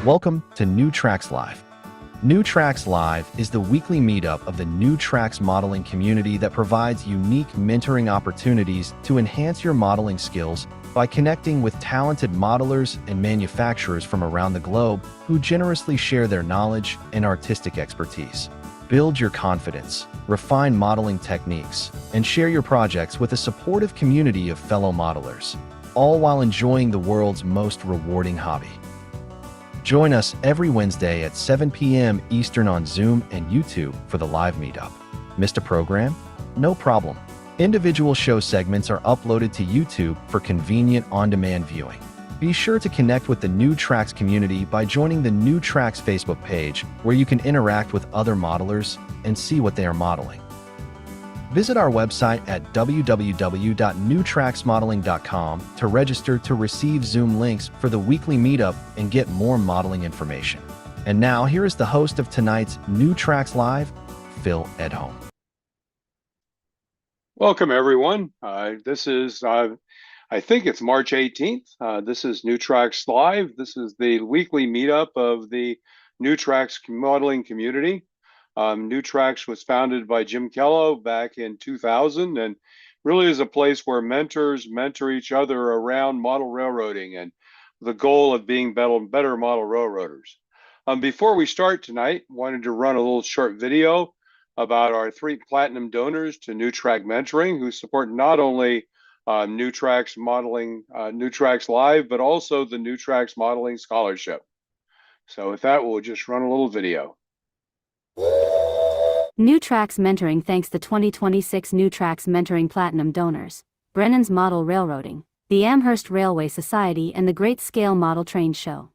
Welcome to New Tracks Live. New Tracks Live is the weekly meetup of the New Tracks modeling community that provides unique mentoring opportunities to enhance your modeling skills by connecting with talented modelers and manufacturers from around the globe who generously share their knowledge and artistic expertise. Build your confidence, refine modeling techniques, and share your projects with a supportive community of fellow modelers, all while enjoying the world's most rewarding hobby. Join us every Wednesday at 7 p.m. Eastern on Zoom and YouTube for the live meetup. Missed a program? No problem. Individual show segments are uploaded to YouTube for convenient on-demand viewing. Be sure to connect with the New Tracks community by joining the New Tracks Facebook page, where you can interact with other modelers and see what they are modeling. Visit our website at www.newtracksmodeling.com to register to receive Zoom links for the weekly meetup and get more modeling information. And now, here is the host of tonight's New Tracks Live, Phil Edholm. Welcome, everyone. This is, I think it's March 18th. This is New Tracks Live. This is the weekly meetup of the New Tracks modeling community. New Tracks was founded by Jim Kello back in 2000 and really is a place where mentors mentor each other around model railroading and the goal of being better model railroaders. Before we start tonight, wanted to run a little short video about our 3 platinum donors to New Track Mentoring who support not only New Tracks modeling, New Tracks Live, but also the New Tracks Modeling Scholarship. So with that, we'll just run a little video. New Tracks Mentoring thanks the 2026 New Tracks Mentoring Platinum donors, Brennan's Model Railroading, the Amherst Railway Society and the Great Scale Model Train Show.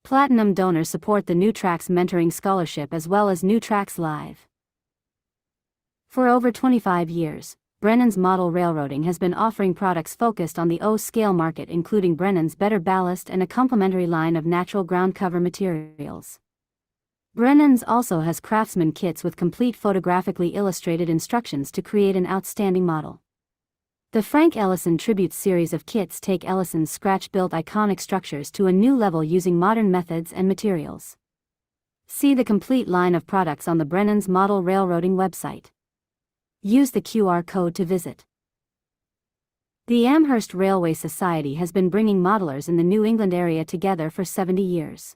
Platinum donors support the New Tracks Mentoring Scholarship as well as New Tracks Live. For over 25 years, Brennan's Model Railroading has been offering products focused on the O-scale market, including Brennan's Better Ballast and a complementary line of natural ground cover materials. Brennan's also has craftsman kits with complete photographically illustrated instructions to create an outstanding model. The Frank Ellison Tribute series of kits take Ellison's scratch-built iconic structures to a new level using modern methods and materials. See the complete line of products on the Brennan's Model Railroading website. Use the QR code to visit. The Amherst Railway Society has been bringing modelers in the New England area together for 70 years.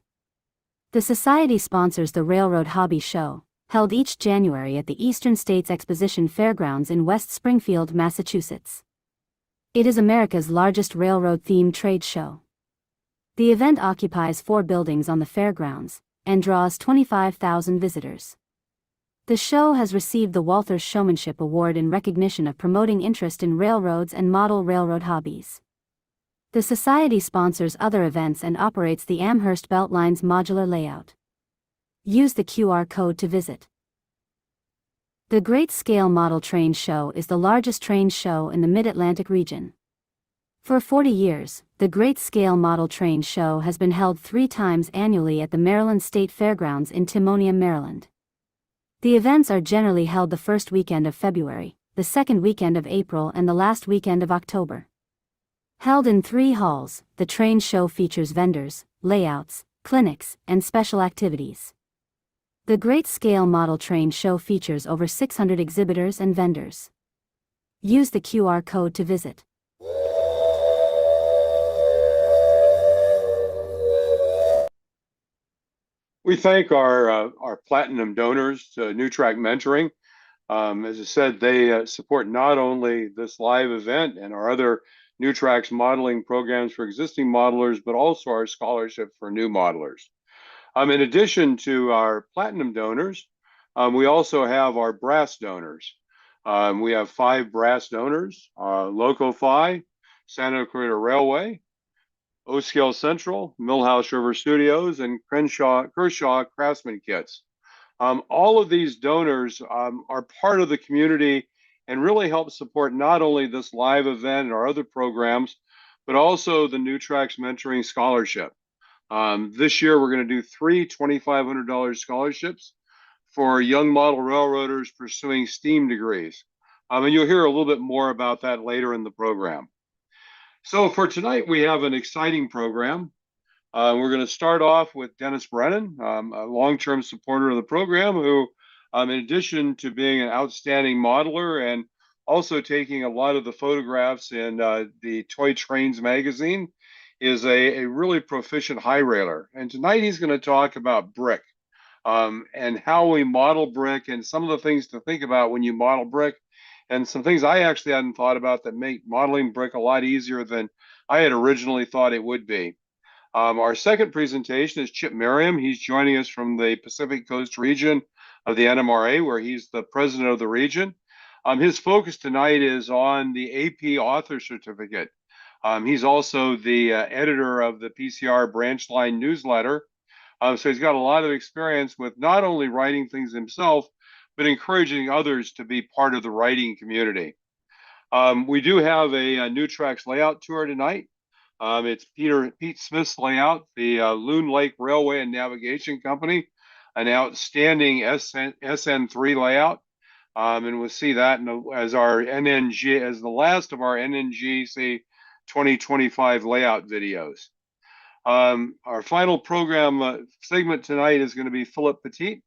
The Society sponsors the Railroad Hobby Show, held each January at the Eastern States Exposition Fairgrounds in West Springfield, Massachusetts. It is America's largest railroad-themed trade show. The event occupies 4 buildings on the fairgrounds, and draws 25,000 visitors. The show has received the Walther's Showmanship Award in recognition of promoting interest in railroads and model railroad hobbies. The Society sponsors other events and operates the Amherst Beltline's modular layout. Use the QR code to visit. The Great Scale Model Train Show is the largest train show in the Mid-Atlantic region. For 40 years, the Great Scale Model Train Show has been held 3 times annually at the Maryland State Fairgrounds in Timonium, Maryland. The events are generally held the first weekend of February, the second weekend of April and the last weekend of October. Held in 3 halls, the train show features vendors, layouts, clinics, and special activities. The Great Scale Model Train Show features over 600 exhibitors and vendors. Use the QR code to visit. We thank our platinum donors to New Track Mentoring. As I said, they support not only this live event and our other New Tracks modeling programs for existing modelers, but also our scholarship for new modelers. In addition to our platinum donors, we also have our brass donors. We have 5 brass donors, Loco-Fi, Santa Clarita Railway, O-Scale Central, Millhouse River Studios, and Kershaw Craftsman Kits. All of these donors are part of the community and really help support not only this live event and our other programs, but also the New Tracks Mentoring Scholarship. This year, we're going to do 3 $2,500 scholarships for young model railroaders pursuing STEAM degrees. And you'll hear a little bit more about that later in the program. So for tonight, we have an exciting program. We're going to start off with Dennis Brennan, a long-term supporter of the program, who, in addition to being an outstanding modeler and also taking a lot of the photographs in the Toy Trains magazine, is a really proficient high railer. And tonight he's going to talk about brick and how we model brick and some of the things to think about when you model brick and some things I actually hadn't thought about that make modeling brick a lot easier than I had originally thought it would be. Our second presentation is Chip Meriam. He's joining us from the Pacific Coast region of the NMRA, where he's the president of the region. His focus tonight is on the AP Author Certificate. He's also the editor of the PCR Branch Line newsletter. So he's got a lot of experience with not only writing things himself, but encouraging others to be part of the writing community. We do have a New Tracks layout tour tonight. It's Pete Smith's layout, the Loon Lake Railway and Navigation Company, an outstanding SN3 layout. And we'll see that as our NNG, as the last of our NNGC 2025 layout videos. Our final program segment tonight is going to be Philip Pettit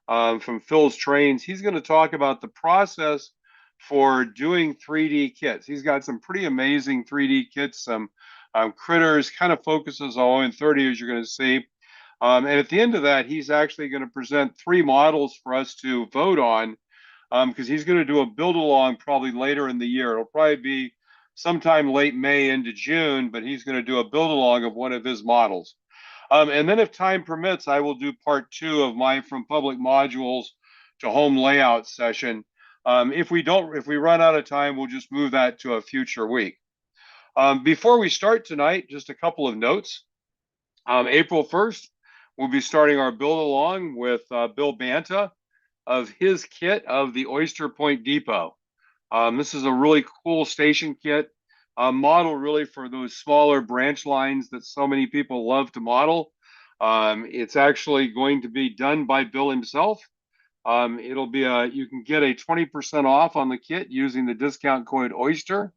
from Phil's Trains. He's going to talk about the process for doing 3D kits. He's got some pretty amazing 3D kits, some critters, kind of focuses on ON30 as you're going to see. And at the end of that, he's actually going to present 3 models for us to vote on because he's going to do a build along probably later in the year. It'll probably be sometime late May into June, but he's going to do a build along of one of his models. And then if time permits, I will do part 2 of my From Public Modules to Home layout session. If we run out of time, we'll just move that to a future week. Before we start tonight, just a couple of notes. April 1st, we'll be starting our build along with Bill Banta of his kit of the Oyster Point Depot. This is a really cool station kit, model really for those smaller branch lines that so many people love to model. It's actually going to be done by Bill himself. It'll be you can get a 20% off on the kit using the discount code Oyster.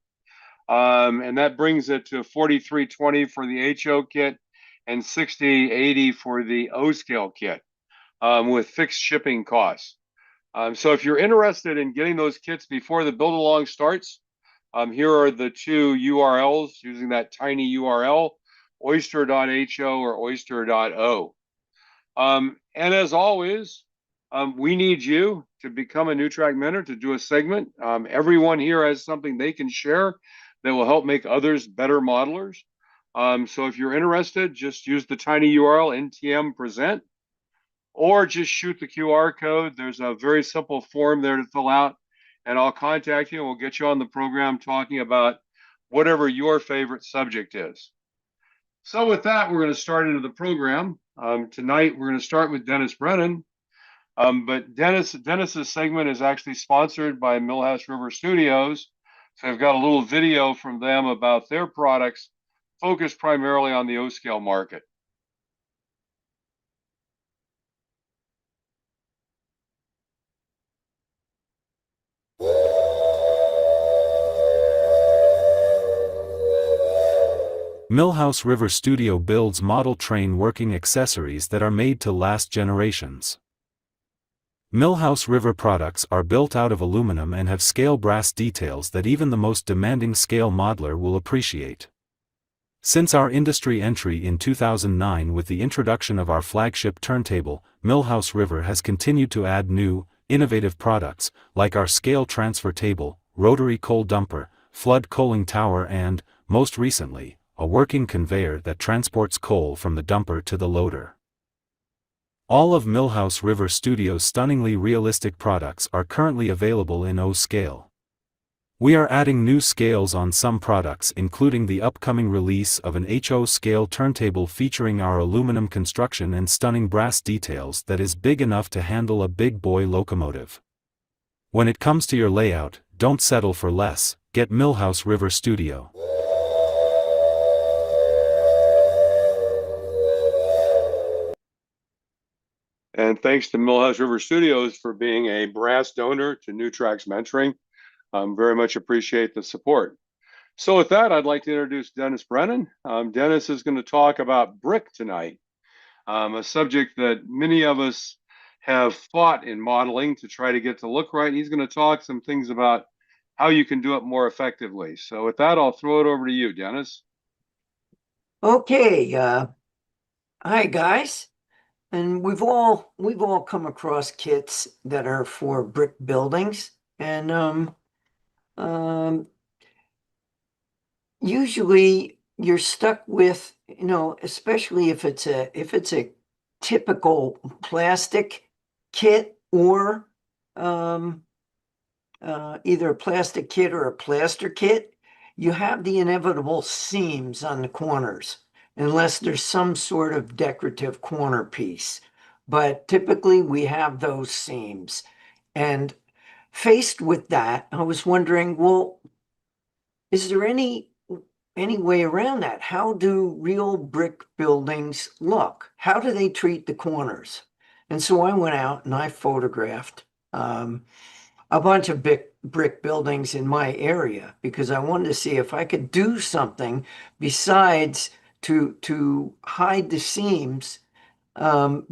And that brings it to $43.20 for the HO kit and $60.80 for the O scale kit with fixed shipping costs. So if you're interested in getting those kits before the build along starts, here are the 2 URLs using that tiny URL, oyster.ho or oyster.o. And as always, we need you to become a New Track mentor to do a segment. Everyone here has something they can share that will help make others better modelers. So if you're interested, just use the tiny URL NTM present, or just shoot the QR code. There's a very simple form there to fill out, and I'll contact you and we'll get you on the program talking about whatever your favorite subject is. So with that, we're going to start into the program. Tonight, we're going to start with Dennis Brennan. But Dennis's segment is actually sponsored by Millhouse River Studios. So I've got a little video from them about their products focused primarily on the O-scale market. Millhouse River Studio builds model train working accessories that are made to last generations. Millhouse River products are built out of aluminum and have scale brass details that even the most demanding scale modeler will appreciate. Since our industry entry in 2009 with the introduction of our flagship turntable, Millhouse River has continued to add new, innovative products, like our scale transfer table, rotary coal dumper, flood coaling tower and, most recently, a working conveyor that transports coal from the dumper to the loader. All of Millhouse River Studios' stunningly realistic products are currently available in O scale. We are adding new scales on some products, including the upcoming release of an HO scale turntable featuring our aluminum construction and stunning brass details that is big enough to handle a big boy locomotive. When it comes to your layout, don't settle for less, get Millhouse River Studio. And thanks to Millhouse River Studios for being a brass donor to New Tracks Mentoring. Very much appreciate the support. So with that, I'd like to introduce Dennis Brennan. Dennis is going to talk about brick tonight, a subject that many of us have fought in modeling to try to get to look right. He's going to talk some things about how you can do it more effectively. So with that, I'll throw it over to you, Dennis. Okay, hi guys. And we've all come across kits that are for brick buildings, and um usually you're stuck with, especially if it's a typical plastic kit, or um either a plastic kit or a plaster kit, you have the inevitable seams on the corners, unless there's some sort of decorative corner piece. But typically we have those seams. And faced with that, I was wondering, well, is there any way around that? How do real brick buildings look? How do they treat the corners? And so I went out and I photographed a bunch of brick buildings in my area, because I wanted to see if I could do something besides to hide the seams,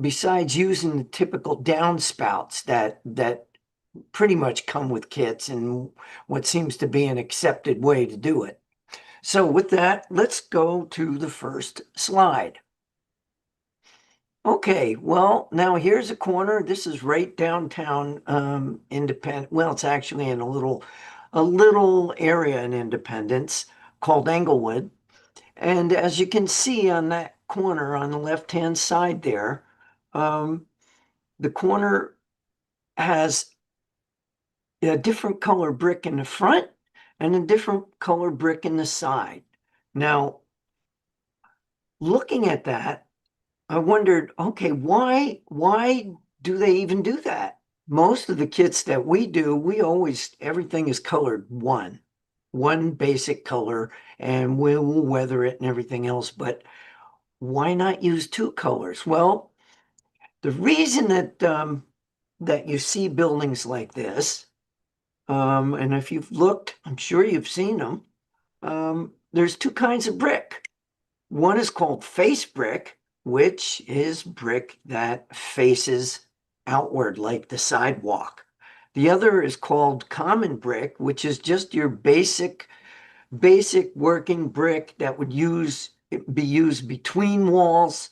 besides using the typical downspouts that pretty much come with kits and what seems to be an accepted way to do it. So with that, let's go to the first slide. Okay, well, now here's a corner. This is right downtown, Independence. Well, it's actually in a little area in Independence called Englewood. And as you can see on that corner on the left-hand side there, the corner has a different color brick in the front and a different color brick in the side. Now, looking at that, I wondered, okay, why do they even do that? Most of the kits that we do, everything is colored one basic color, and we'll weather it and everything else. But why not use two colors? Well, the reason that you see buildings like this, and if you've looked, I'm sure you've seen them. There's two kinds of brick. One is called face brick, which is brick that faces outward like the sidewalk. The other is called common brick, which is just your basic working brick that would be used between walls.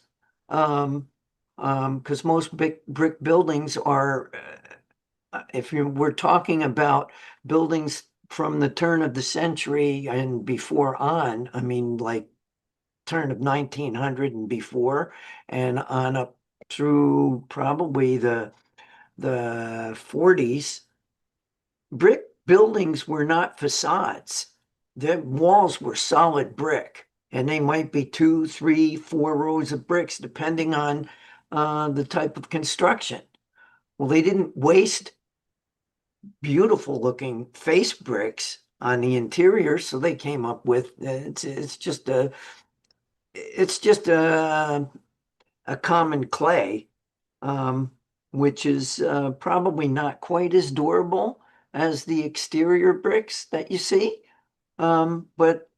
Because most brick buildings are, we're talking about buildings from the turn of the century and before on, I mean, like turn of 1900 and before, and on up through probably the 40s, brick buildings were not facades. The walls were solid brick, and they might be 2, 3, 4 rows of bricks, depending on the type of construction. Well, they didn't waste beautiful looking face bricks on the interior, so they came up with it's just a common clay, which is probably not quite as durable as the exterior bricks that you see. But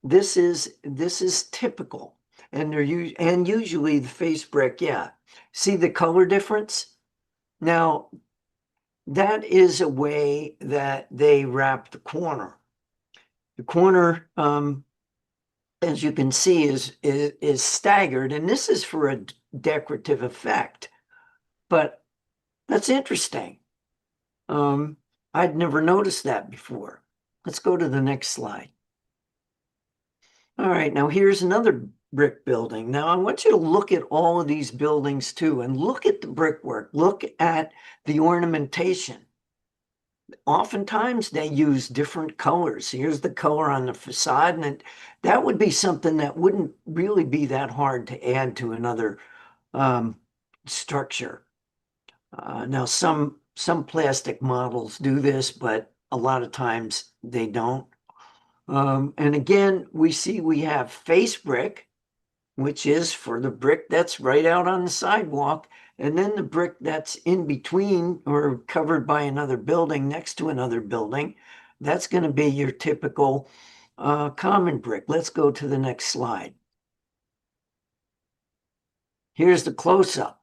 this is typical, and usually the face brick, yeah. See the color difference? Now, that is a way that they wrap the corner. The corner, as you can see, is staggered, and this is for a decorative effect. But that's interesting. I'd never noticed that before. Let's go to the next slide. All right, now here's another brick building. Now I want you to look at all of these buildings too, and look at the brickwork. Look at the ornamentation. Oftentimes they use different colors. Here's the color on the facade, and that would be something that wouldn't really be that hard to add to another structure. Now some plastic models do this, but a lot of times they don't. And again, we have face brick, which is for the brick that's right out on the sidewalk, and then the brick that's in between or covered by another building next to another building. That's going to be your typical common brick. Let's go to the next slide. Here's the close-up,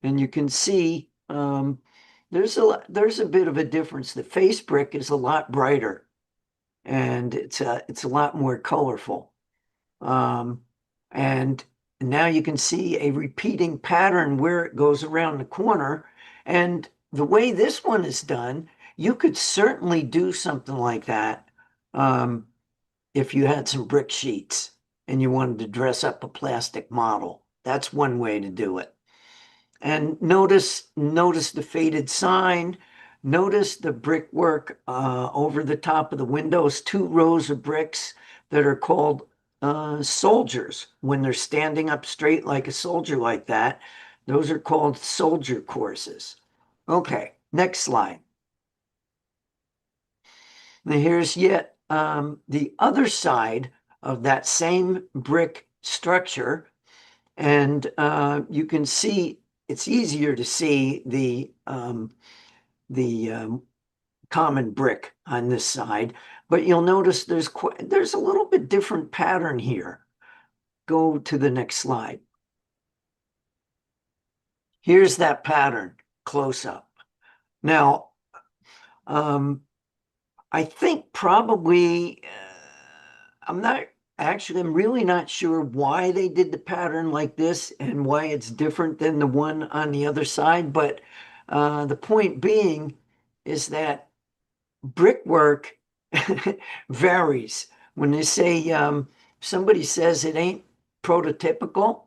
and you can see there's a bit of a difference. The face brick is a lot brighter, and it's a lot more colorful. And now you can see a repeating pattern where it goes around the corner. And the way this one is done, you could certainly do something like that if you had some brick sheets and you wanted to dress up a plastic model. That's one way to do it. And notice the faded sign. Notice the brickwork over the top of the windows, 2 rows of bricks that are called soldiers. When they're standing up straight like a soldier like that, those are called soldier courses. Okay, next slide. Now here's yet the other side of that same brick structure. And you can see, it's easier to see the common brick on this side, but you'll notice there's a little bit different pattern here. Go to the next slide. Here's that pattern close up. Now, I think probably, I'm really not sure why they did the pattern like this and why it's different than the one on the other side. But the point being is that brickwork varies. When they say, somebody says it ain't prototypical,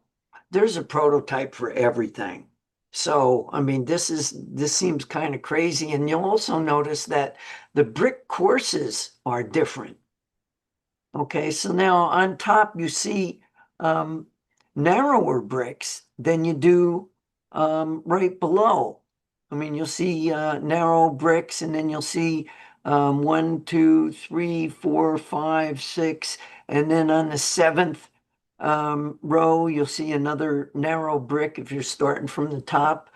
there's a prototype for everything. So, I mean, this seems kind of crazy. And you'll also notice that the brick courses are different. Okay, so now on top you see narrower bricks than you do right below. I mean, you'll see narrow bricks, and then you'll see 1, 2, 3, 4, 5, 6, and then on the 7th row, you'll see another narrow brick if you're starting from the top.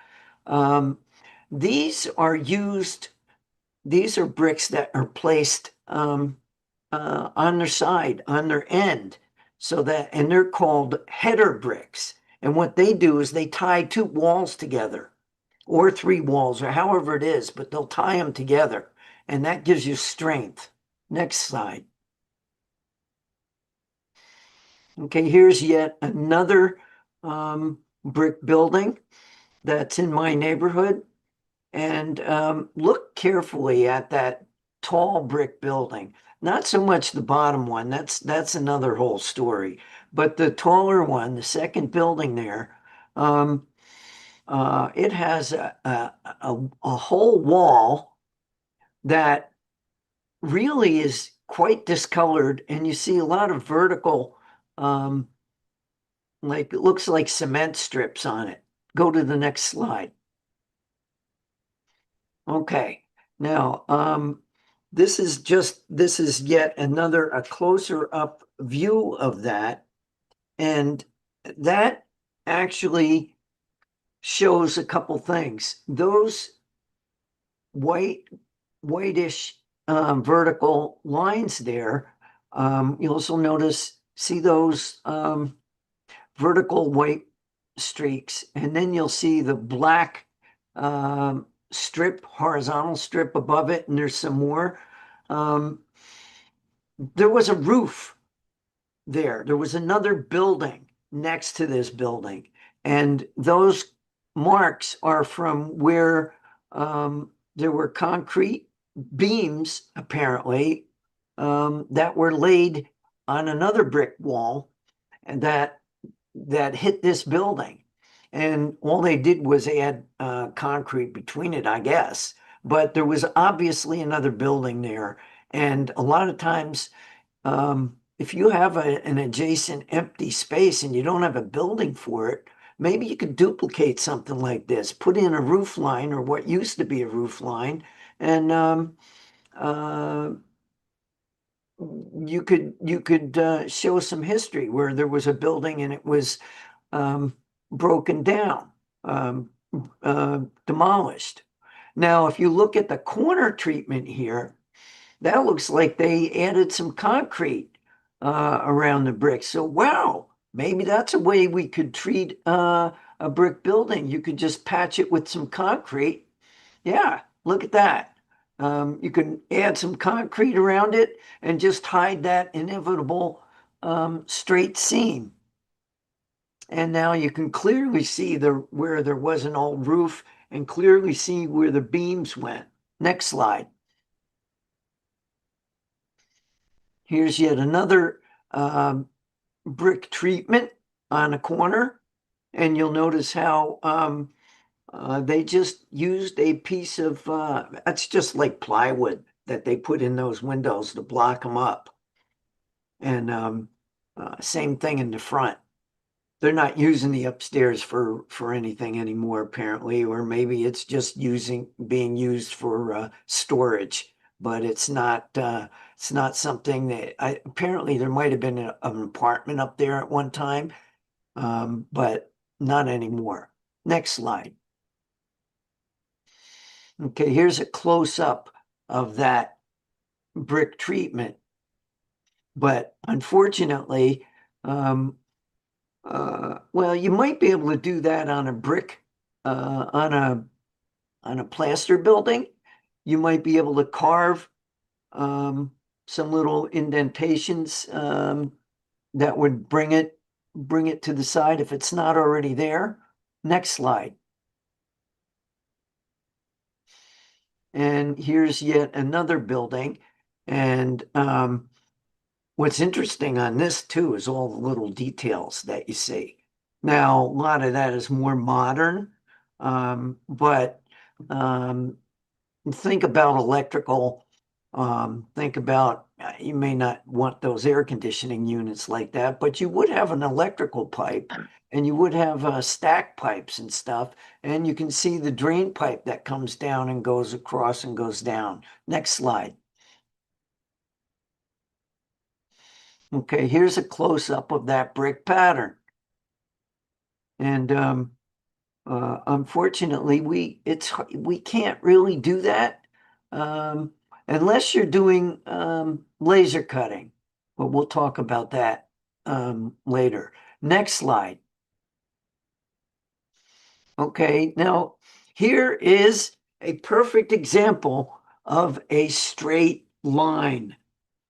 These are bricks that are placed on their side, on their end, and they're called header bricks. And what they do is they tie 2 walls together, or 3 walls, or however it is, but they'll tie them together, and that gives you strength. Next slide. Okay, here's yet another brick building that's in my neighborhood. And look carefully at that tall brick building. Not so much the bottom one, that's another whole story. But the taller one, the second building there, it has a whole wall that really is quite discolored, and you see a lot of vertical, like it looks like cement strips on it. Go to the next slide. Okay, now this is yet another a closer up view of that, and that actually shows a couple things. Those whitish vertical lines there, you also see those vertical white streaks, and then you'll see the black horizontal strip above it, and there's some more. There was a roof there. There was another building next to this building, and those marks are from where there were concrete beams, apparently, that were laid on another brick wall, and that hit this building. And all they did was add concrete between it, I guess. But there was obviously another building there. And a lot of times, if you have an adjacent empty space and you don't have a building for it, maybe you could duplicate something like this, put in a roof line, or what used to be a roof line, and you could show some history where there was a building and it was broken down, demolished. Now, if you look at the corner treatment here, that looks like they added some concrete around the bricks. So wow, maybe that's a way we could treat a brick building. You could just patch it with some concrete. Yeah, look at that. You can add some concrete around it and just hide that inevitable straight seam. And now you can clearly see where there was an old roof and clearly see where the beams went. Next slide. Here's yet another brick treatment on a corner. And you'll notice how they just used a piece of, that's just like plywood that they put in those windows to block them up. And same thing in the front. They're not using the upstairs for anything anymore, apparently, or maybe it's just being used for storage. But it's not something that apparently there might have been an apartment up there at one time, but not anymore. Next slide. Okay, here's a close-up of that brick treatment. But unfortunately, well, you might be able to do that on a brick, on a plaster building. You might be able to carve some little indentations that would bring it to the side if it's not already there. Next slide. And here's yet another building. And what's interesting on this too is all the little details that you see. Now, a lot of that is more modern, but think about electrical. Think about, you may not want those air conditioning units like that, but you would have an electrical pipe and you would have stack pipes and stuff. And you can see the drain pipe that comes down and goes across and goes down. Next slide. Okay, here's a close-up of that brick pattern. And unfortunately, we can't really do that unless you're doing laser cutting. But we'll talk about that later. Next slide. Okay, now here is a perfect example of a straight line,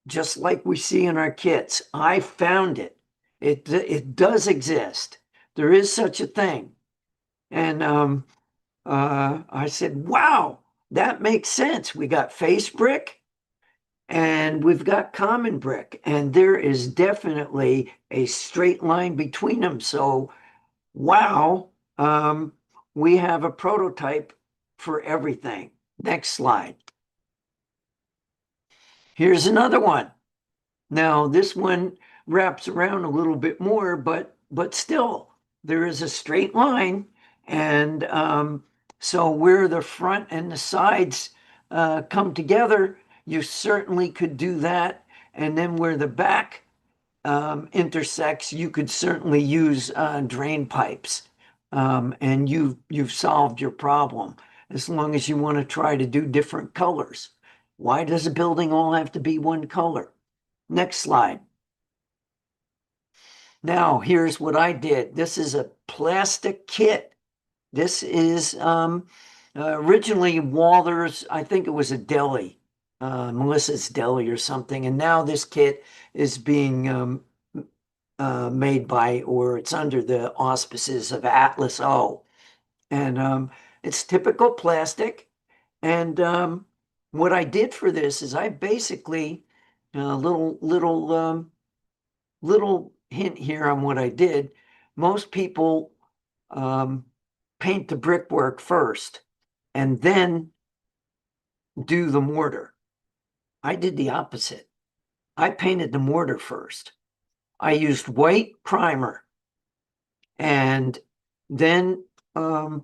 just like we see in our kits. I found it. It does exist. There is such a thing. And I said, wow, that makes sense. We got face brick and we've got common brick, and there is definitely a straight line between them. So, wow, we have a prototype for everything. Next slide. Here's another one. Now, this one wraps around a little bit more, but still, there is a straight line. And so where the front and the sides come together, you certainly could do that. And then where the back intersects, you could certainly use drain pipes. And you've solved your problem, as long as you want to try to do different colors. Why does a building all have to be one color? Next slide. Now, here's what I did. This is a plastic kit. This is originally Walther's, I think it was a deli, Melissa's Deli or something. And now this kit is being made by, or it's under the auspices of Atlas O. And it's typical plastic. And what I did for this is I basically, little hint here on what I did. Most people paint the brickwork first and then do the mortar. I did the opposite. I painted the mortar first. I used white primer, and then I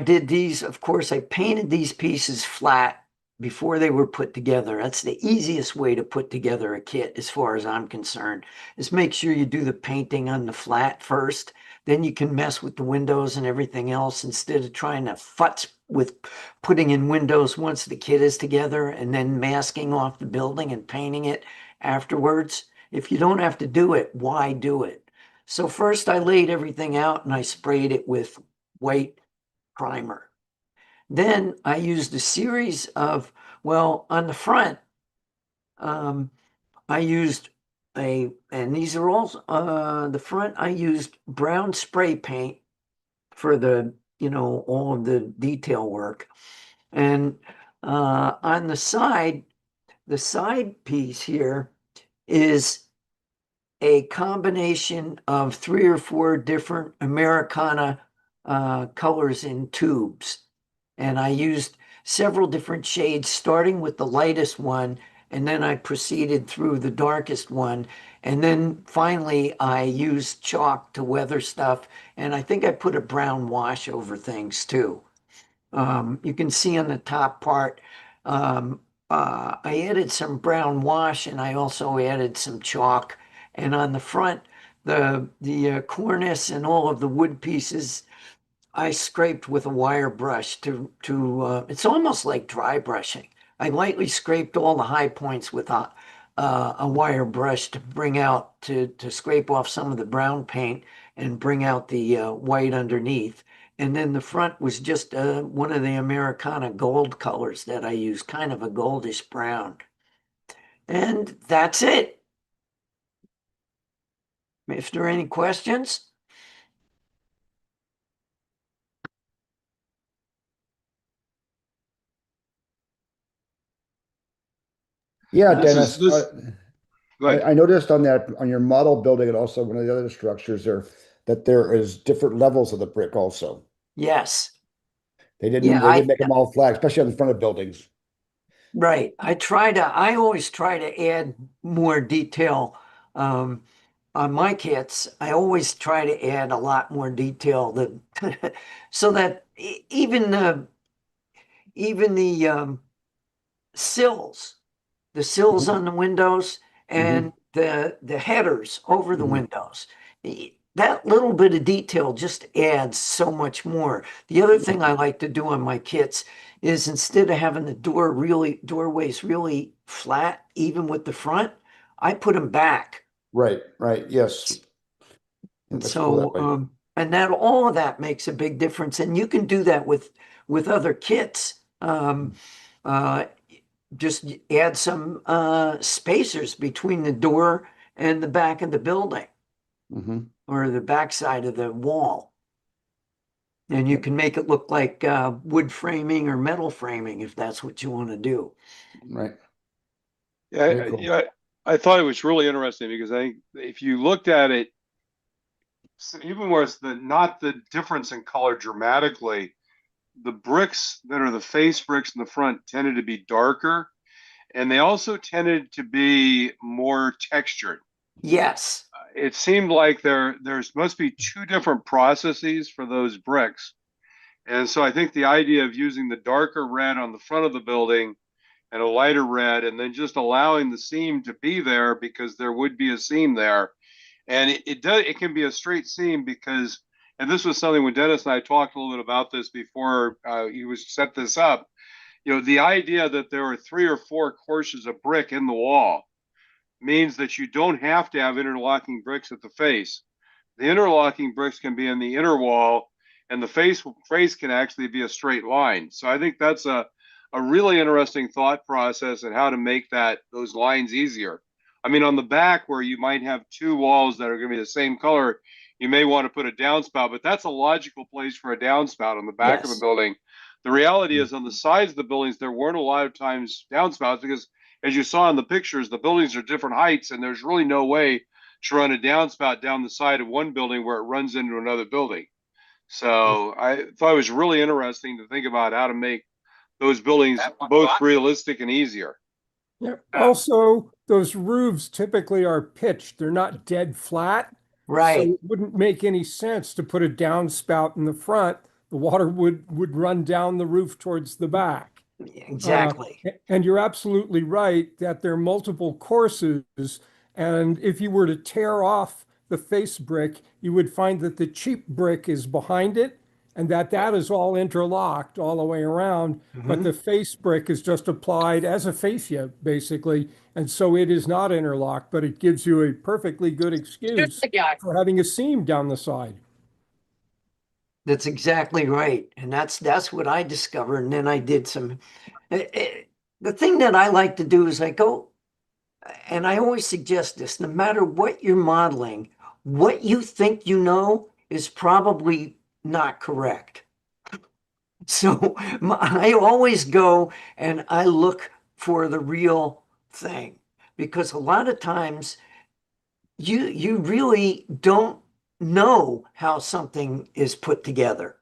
did these. Of course, I painted these pieces flat before they were put together. That's the easiest way to put together a kit, as far as I'm concerned, is make sure you do the painting on the flat first. Then you can mess with the windows and everything else instead of trying to futz with putting in windows once the kit is together and then masking off the building and painting it afterwards. If you don't have to do it, why do it? So first I laid everything out and I sprayed it with white primer. Then I used a series of, well, on the front, I used and these are all, the front, I used brown spray paint for the, all of the detail work. And on the side piece here is a combination of 3 or 4 different Americana colors in tubes. And I used several different shades, starting with the lightest one, and then I proceeded through the darkest one. And then finally, I used chalk to weather stuff. And I think I put a brown wash over things too. You can see on the top part, I added some brown wash and I also added some chalk. And on the front, the cornice and all of the wood pieces, I scraped with a wire brush it's almost like dry brushing. I lightly scraped all the high points with a wire brush to bring out, to scrape off some of the brown paint and bring out the white underneath. And then the front was just one of the Americana gold colors that I used, kind of a goldish brown. And that's it. If there are any questions? Yeah, This Dennis, is this. Go ahead. I noticed on your model building and also one of the other structures there that there is different levels of the brick also. Yes. They didn't Yeah, make them all flat, especially on the front of buildings. right. I always try to add more detail on my kits. I always try to add a lot more detail that so that even the sills, the sills on the windows and the headers over the windows. That little bit of detail just adds so much more. The other thing I like to do on my kits is, instead of having the doorways really flat, even with the front, I put them back. Right, yes. And That's cool that so, way. and that all of that makes a big difference. And you can do that with other kits. Just add some spacers between the door and the back of the building or the back side of the wall. And you can make it look like wood framing or metal framing if that's what you want to do. Right. Yeah, Cool. I thought it was really interesting because I think if you looked at it, even where it's not the difference in color dramatically, the bricks that are the face bricks in the front tended to be darker, and they also tended to be more textured. Yes. It seemed like there's must be 2 different processes for those bricks. And so I think the idea of using the darker red on the front of the building and a lighter red, and then just allowing the seam to be there, because there would be a seam there. And it can be a straight seam because, and this was something when Dennis and I talked a little bit about this before he was set this up, the idea that there are 3 or 4 courses of brick in the wall means that you don't have to have interlocking bricks at the face. The interlocking bricks can be in the inner wall, and the face can actually be a straight line. So I think that's a really interesting thought process and how to make those lines easier. I mean, on the back where you might have 2 walls that are going to be the same color, you may want to put a downspout, but that's a logical place for a downspout on the back of the building. The reality is, on the sides of the buildings, there weren't a lot of times downspouts because, as you saw in the pictures, the buildings are different heights, and there's really no way to run a downspout down the side of one building where it runs into another building. So I thought it was really interesting to think about how to make those buildings both realistic and easier. Yeah. Also, those roofs typically are pitched. They're not dead flat. Right. So it wouldn't make any sense to put a downspout in the front. The water would run down the roof towards the back. Exactly. And you're absolutely right that there are multiple courses. And if you were to tear off the face brick, you would find that the cheap brick is behind it and that is all interlocked all the way around. But the face brick is just applied as a fascia, basically. And so it is not interlocked, but it gives you a perfectly good excuse for having a seam down the side. That's exactly right. And that's what I discovered. And then I did some, the thing that I like to do is I go, and I always suggest this, no matter what you're modeling, what you think you know is probably not correct. So I always go and I look for the real thing, because a lot of times you really don't know how something is put together.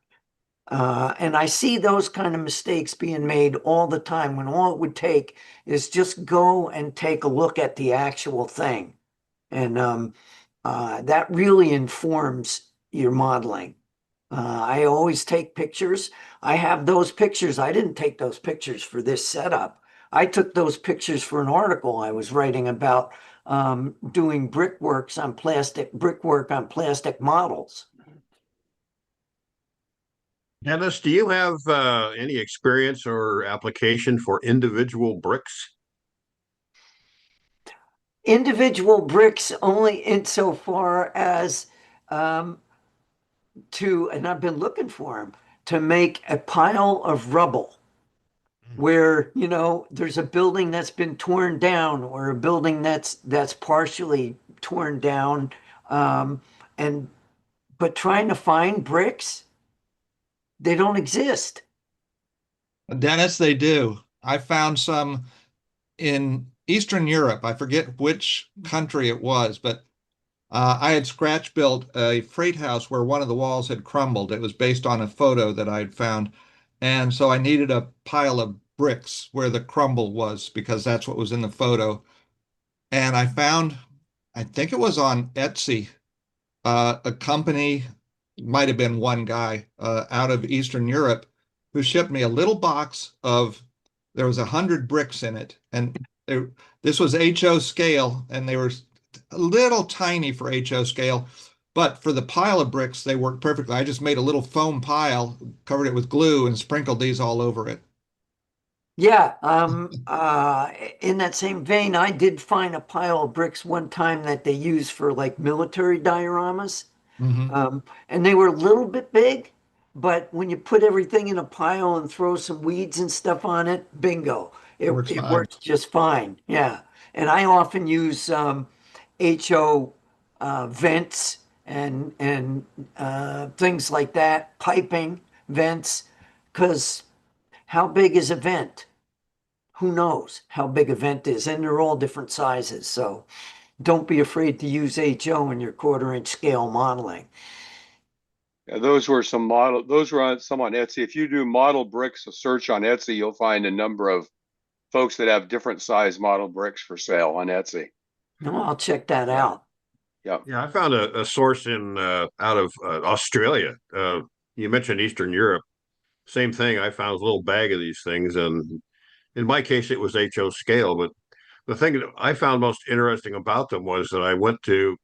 And I see those kind of mistakes being made all the time, when all it would take is just go and take a look at the actual thing. And that really informs your modeling. I always take pictures. I have those pictures. I didn't take those pictures for this setup. I took those pictures for an article I was writing about doing brickwork on plastic models. Dennis, do you have any experience or application for individual bricks? Individual bricks only insofar as and I've been looking for them, to make a pile of rubble where, there's a building that's been torn down, or a building that's partially torn down. But trying to find bricks, they don't exist. Dennis, they do. I found some in Eastern Europe. I forget which country it was, but I had scratch built a freight house where one of the walls had crumbled. It was based on a photo that I had found. And so I needed a pile of bricks where the crumble was, because that's what was in the photo. And I found, I think it was on Etsy, a company, might have been one guy out of Eastern Europe, who shipped me a little box of, there was 100 bricks in it. And this was HO scale, and they were a little tiny for HO scale, but for the pile of bricks, they worked perfectly. I just made a little foam pile, covered it with glue, and sprinkled these all over it. Yeah, in that same vein, I did find a pile of bricks one time that they use for like military dioramas. And they were a little bit big, but when you put everything in a pile and throw some weeds and stuff on it, bingo, it works just fine. Yeah. And I often use HO vents and things like that, piping vents, because how big is a vent? Who knows how big a vent is? And they're all different sizes. So don't be afraid to use HO in your 1/4 inch scale modeling. Yeah, those were some on Etsy. If you do model bricks, a search on Etsy, you'll find a number of folks that have different size model bricks for sale on Etsy. No, I'll check that out. Yeah. Yeah, I found a source in out of Australia. You mentioned Eastern Europe. Same thing. I found a little bag of these things, and in my case, it was HO scale. But the thing that I found most interesting about them was that I went to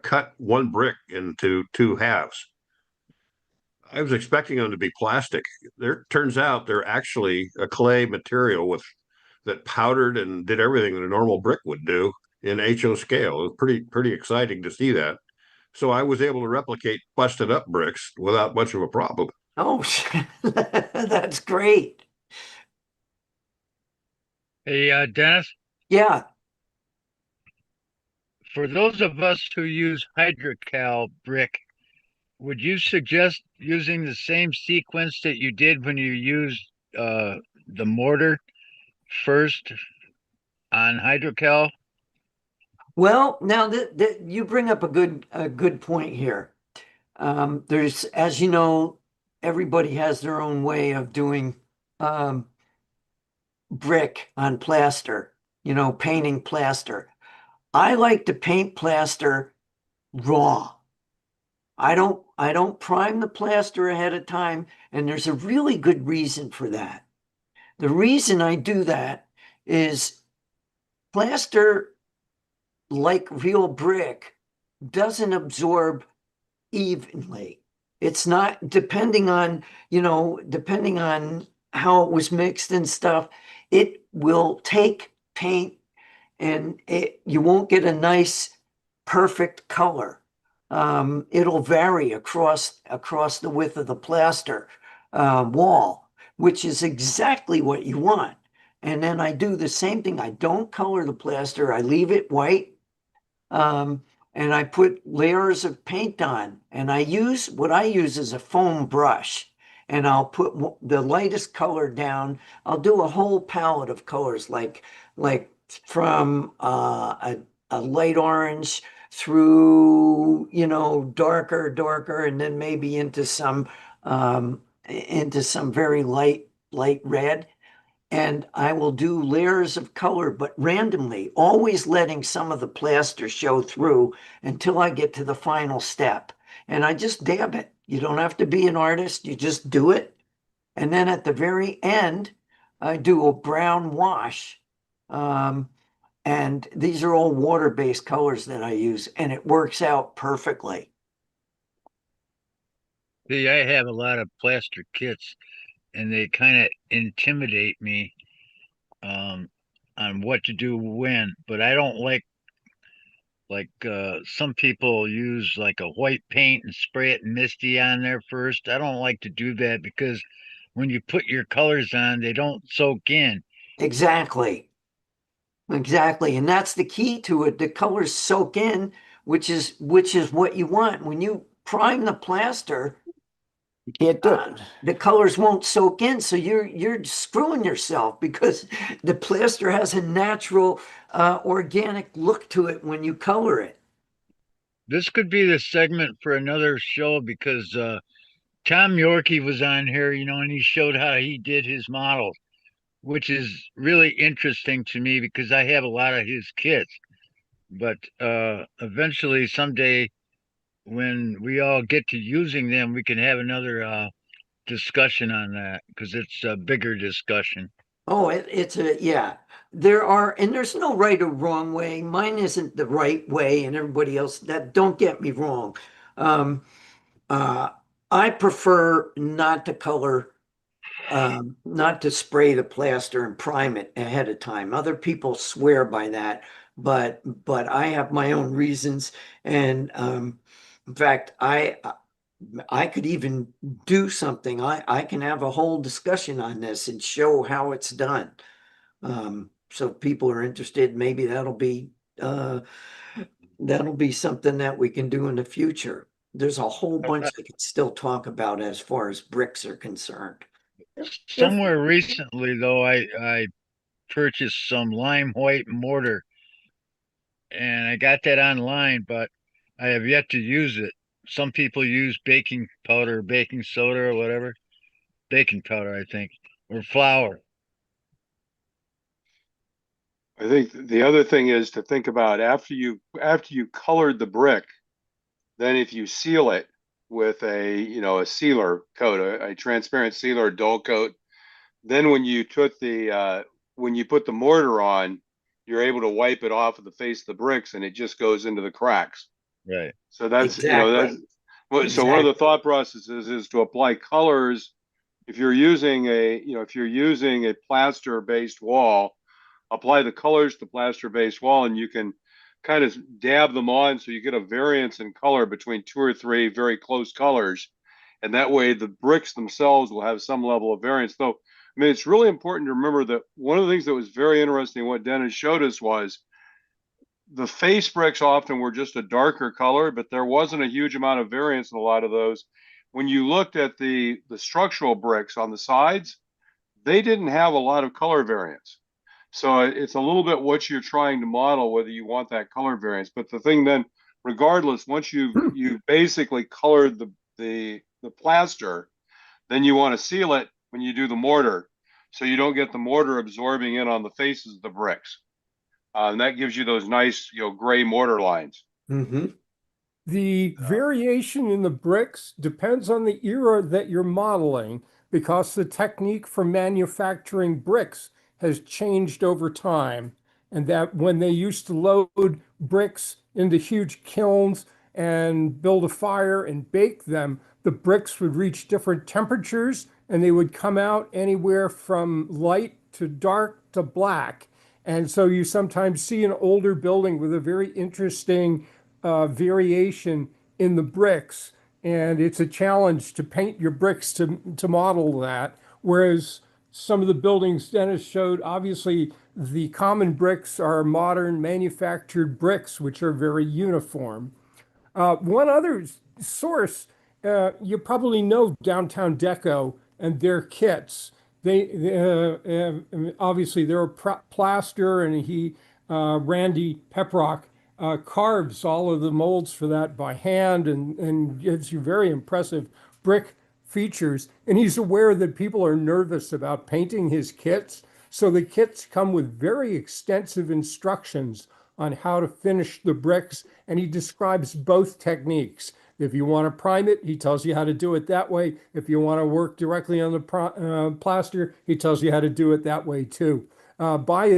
cut one brick into 2 halves. I was expecting them to be plastic. There turns out they're actually a clay material that powdered and did everything that a normal brick would do in HO scale. It was pretty exciting to see that. So I was able to replicate busted up bricks without much of a problem. Oh, that's great. Hey, Dennis, Yeah. for those of us who use hydrocal brick, would you suggest using the same sequence that you did when you used the mortar first on hydrocal? Well, now that you bring up a good point here. There's, as you know, everybody has their own way of doing brick on plaster, painting plaster. I like to paint plaster raw. I don't prime the plaster ahead of time, and there's a really good reason for that. The reason I do that is plaster, like real brick, doesn't absorb evenly. It's not depending on, depending on how it was mixed and stuff, it will take paint and you won't get a nice, perfect color. It'll vary across the width of the plaster wall, which is exactly what you want. And then I do the same thing. I don't color the plaster. I leave it white. And I put layers of paint on, and what I use is a foam brush, and I'll put the lightest color down. I'll do a whole palette of colors, like from a light orange through, darker, and then maybe into some very light red. And I will do layers of color, but randomly, always letting some of the plaster show through until I get to the final step. And I just dab it. You don't have to be an artist, you just do it. And then at the very end, I do a brown wash. And these are all water-based colors that I use, and it works out perfectly. See, I have a lot of plaster kits, and they kind of intimidate me on what to do when. But I don't like some people use like a white paint and spray it misty on there first. I don't like to do that because when you put your colors on, they don't soak in. Exactly. Exactly. And that's the key to it. The colors soak in, which is what you want. When you prime the plaster, You can't do it. the colors won't soak in. So you're screwing yourself because the plaster has a natural organic look to it when you color it. This could be the segment for another show because Tom Yorkie was on here, and he showed how he did his models, which is really interesting to me because I have a lot of his kits. But eventually, someday, when we all get to using them, we can have another discussion on that because it's a bigger discussion. Oh, yeah. And there's no right or wrong way. Mine isn't the right way, and everybody else don't get me wrong. I prefer not to color, not to spray the plaster and prime it ahead of time. Other people swear by that, but I have my own reasons. And in fact, I could even do something. I can have a whole discussion on this and show how it's done. So if people are interested, maybe that'll be something that we can do in the future. There's a whole bunch I could still talk about as far as bricks are concerned. Somewhere recently, though, I purchased some lime white mortar, and I got that online, but I have yet to use it. Some people use baking powder, baking soda, or whatever. Baking powder, I think, or flour. I think the other thing is to think about after you colored the brick, then if you seal it with a sealer coat, a transparent sealer, dull coat, then when you put the mortar on, you're able to wipe it off of the face of the bricks, and it just goes into the cracks. Right. So that's Exactly. so one of the thought processes is to apply colors. If you're using a plaster based wall, apply the colors to plaster based wall, and you can kind of dab them on so you get a variance in color between two or three very close colors, and that way the bricks themselves will have some level of variance. Though, I mean, it's really important to remember that one of the things that was very interesting, what Dennis showed us, was the face bricks often were just a darker color, but there wasn't a huge amount of variance in a lot of those. When you looked at the structural bricks on the sides, they didn't have a lot of color variance. So it's a little bit what you're trying to model, whether you want that color variance. But the thing then, regardless, once you basically colored the plaster, then you want to seal it when you do the mortar, so you don't get the mortar absorbing in on the faces of the bricks. And that gives you those nice, gray mortar lines. Mm-hmm. The variation in the bricks depends on the era that you're modeling. because the technique for manufacturing bricks has changed over time. And that when they used to load bricks into huge kilns and build a fire and bake them, the bricks would reach different temperatures and they would come out anywhere from light to dark to black. And so you sometimes see an older building with a very interesting variation in the bricks. And it's a challenge to paint your bricks to model that. Whereas some of the buildings Dennis showed, obviously the common bricks are modern manufactured bricks, which are very uniform. One other source, you probably know Downtown Deco and their kits. Obviously they're a plaster, and Randy Peprock, carves all of the molds for that by hand and gives you very impressive brick features. And he's aware that people are nervous about painting his kits. So the kits come with very extensive instructions on how to finish the bricks. And he describes both techniques. If you want to prime it, he tells you how to do it that way. If you want to work directly on the plaster, he tells you how to do it that way too. Buy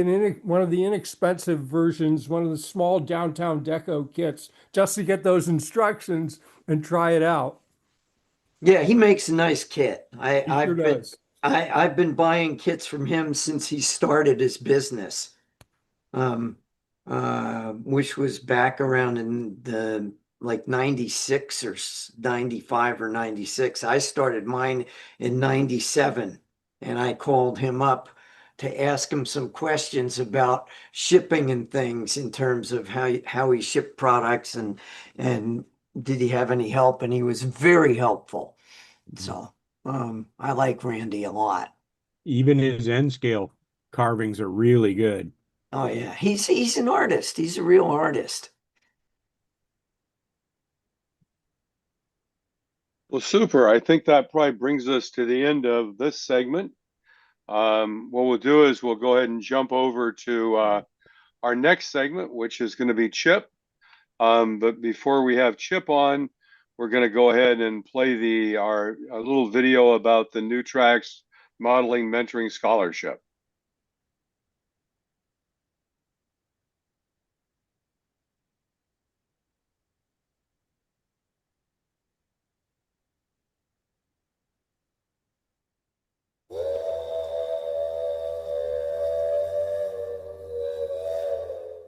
one of the inexpensive versions, one of the small Downtown Deco kits, just to get those instructions and try it out. Yeah, he makes a nice kit. He sure does. I've been buying kits from him since he started his business, which was back around in the like 96 or 95 or 96. I started mine in 97, and I called him up to ask him some questions about shipping and things in terms of how he shipped products, and did he have any help, and he was very helpful. So I like Randy a lot. Even his N scale carvings are really good. Oh yeah, he's an artist. He's a real artist. Well, super. I think that probably brings us to the end of this segment. What we'll do is we'll go ahead and jump over to our next segment, which is going to be Chip. But before we have Chip on, we're going to go ahead and play our little video about the New Tracks Modeling Mentoring Scholarship.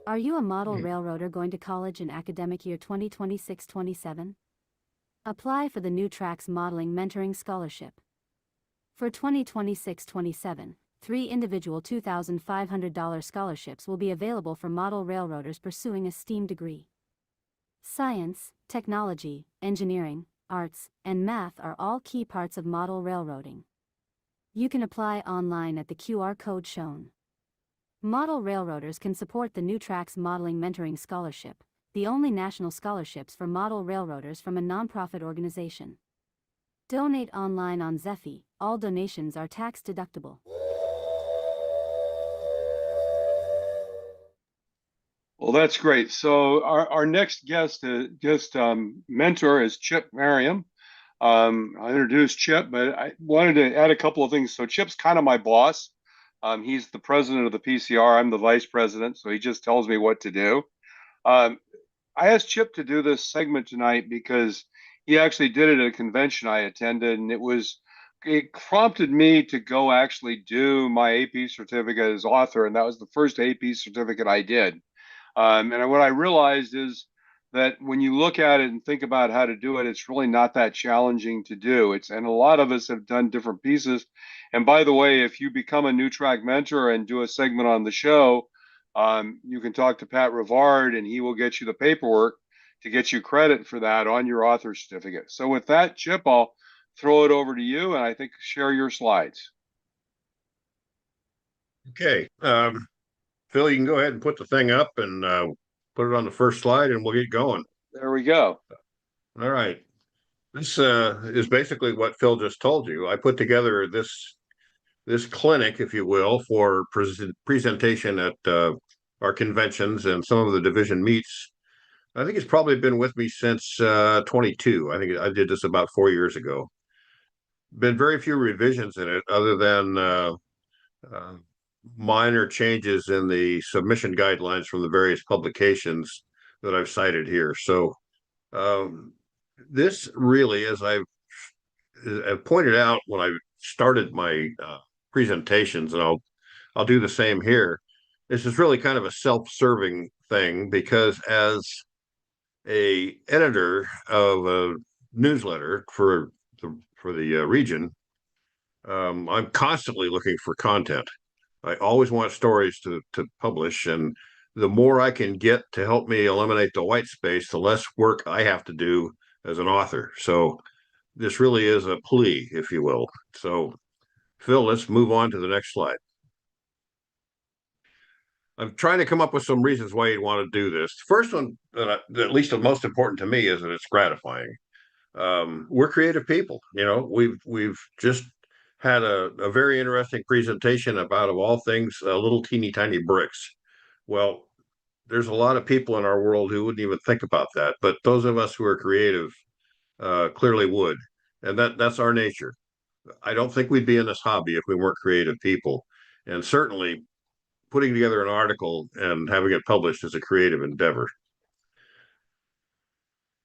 Are you a model railroader going to college in academic year 2026-27? Apply for the New Tracks Modeling Mentoring Scholarship. For 2026-27, 3 individual $2,500 scholarships will be available for model railroaders pursuing a STEAM degree. Science, technology, engineering, arts, and math are all key parts of model railroading. You can apply online at the QR code shown. Model railroaders can support the New Tracks Modeling Mentoring Scholarship, the only national scholarships for model railroaders from a nonprofit organization. Donate online on Zephy. All donations are tax deductible. Well, that's great. So our next mentor is Chip Meriam. I introduced Chip, but I wanted to add a couple of things. So Chip's kind of my boss. He's the president of the PCR. I'm the vice president, so he just tells me what to do. I asked Chip to do this segment tonight because he actually did it at a convention I attended, and it prompted me to go actually do my AP certificate as author, and that was the first AP certificate I did. And what I realized is that when you look at it and think about how to do it, it's really not that challenging to do. And a lot of us have done different pieces. And by the way, if you become a New Track mentor and do a segment on the show, you can talk to Pat Rivard, and he will get you the paperwork to get you credit for that on your author certificate. So with that, Chip, I'll throw it over to you, and I think share your slides. Okay. Phil, you can go ahead and put the thing up and put it on the first slide, and we'll get going. There we go. All right. This is basically what Phil just told you. I put together this clinic, if you will, for presentation at our conventions and some of the division meets. I think it's probably been with me since 22. I think I did this about 4 years ago. been very few revisions in it other than minor changes in the submission guidelines from the various publications that I've cited here. So this really, as I've pointed out when I started my presentations, and I'll do the same here, this is really kind of a self-serving thing, because as a editor of a newsletter for the region, I'm constantly looking for content. I always want stories to publish, and the more I can get to help me eliminate the white space, the less work I have to do as an author. So this really is a plea, if you will. So Phil, let's move on to the next slide. I'm trying to come up with some reasons why you'd want to do this. The first one, at least the most important to me, is that it's gratifying. We're creative people. We've just had a very interesting presentation about, of all things, little teeny tiny bricks. Well, there's a lot of people in our world who wouldn't even think about that, but those of us who are creative clearly would, and that's our nature. I don't think we'd be in this hobby if we weren't creative people, and certainly putting together an article and having it published is a creative endeavor.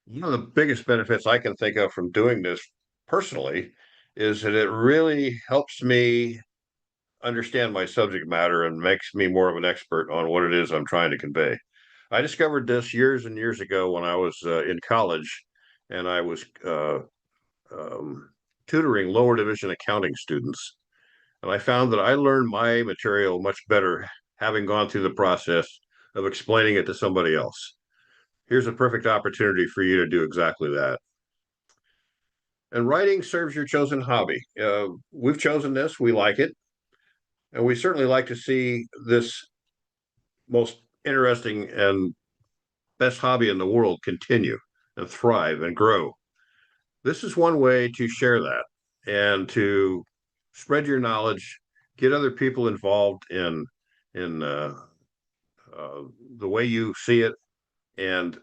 One of the biggest benefits I can think of from doing this personally is that it really helps me understand my subject matter and makes me more of an expert on what it is I'm trying to convey. I discovered this years and years ago when I was in college, and I was tutoring lower division accounting students. And I found that I learned my material much better having gone through the process of explaining it to somebody else. Here's a perfect opportunity for you to do exactly that. And writing serves your chosen hobby. We've chosen this, we like it, and we certainly like to see this most interesting and best hobby in the world continue and thrive and grow. This is one way to share that and to spread your knowledge, get other people involved in the way you see it, and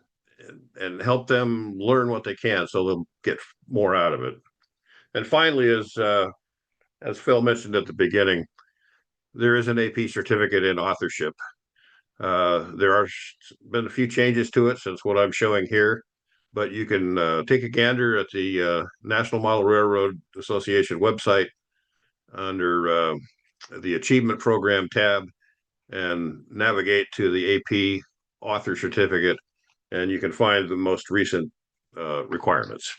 help them learn what they can so they'll get more out of it. And finally, as Phil mentioned at the beginning, there is an AP certificate in authorship. There are been a few changes to it since what I'm showing here, but you can take a gander at the National Model Railroad Association website under the Achievement Program tab and navigate to the AP author certificate, and you can find the most recent requirements.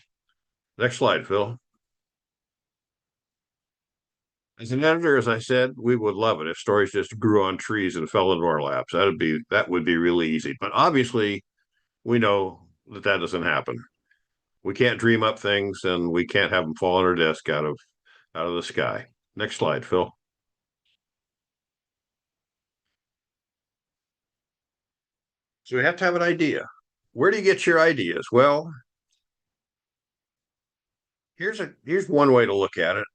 Next slide, Phil. As an editor, as I said, we would love it if stories just grew on trees and fell into our laps. That would be really easy. But obviously, we know that doesn't happen. We can't dream up things, and we can't have them fall on our desk out of the sky. Next slide, Phil. So we have to have an idea. Where do you get your ideas? Well, here's one way to look at it.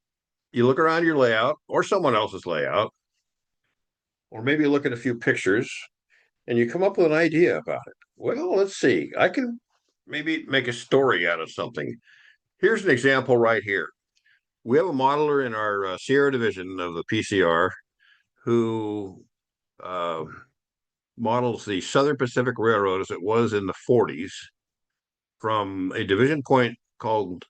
You look around your layout or someone else's layout, or maybe you look at a few pictures and you come up with an idea about it. Well, let's see. I can maybe make a story out of something. Here's an example right here. We have a modeler in our Sierra division of the PCR who models the Southern Pacific Railroad as it was in the 40s from a division point called,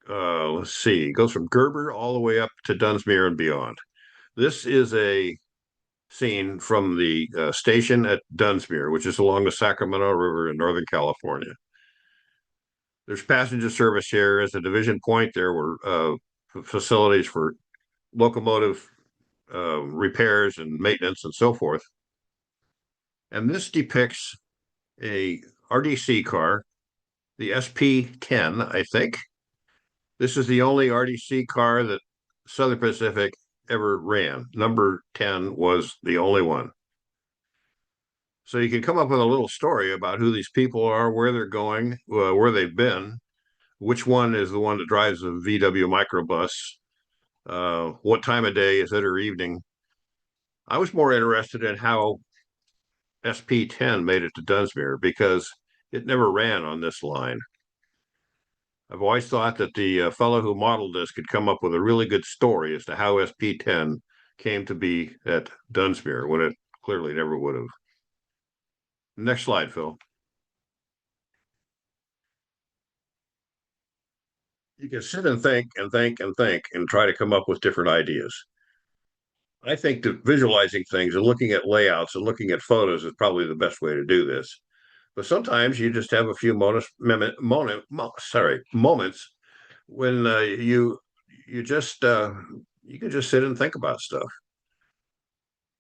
let's see, it goes from Gerber all the way up to Dunsmuir and beyond. This is a scene from the station at Dunsmuir, which is along the Sacramento River in Northern California. There's passenger service here. As a division point, there were facilities for locomotive repairs and maintenance and so forth. And this depicts a RDC car, the SP-10, I think. This is the only RDC car that Southern Pacific ever ran. Number 10 was the only one. So you can come up with a little story about who these people are, where they're going, where they've been, which one is the one that drives a VW microbus, what time of day is it or evening. I was more interested in how SP-10 made it to Dunsmuir because it never ran on this line. I've always thought that the fellow who modeled this could come up with a really good story as to how SP10 came to be at Dunsmuir when it clearly never would have. Next slide, Phil. You can sit and think and think and think and try to come up with different ideas. I think that visualizing things and looking at layouts and looking at photos is probably the best way to do this. But sometimes you just have a few moments when you just you can just sit and think about stuff.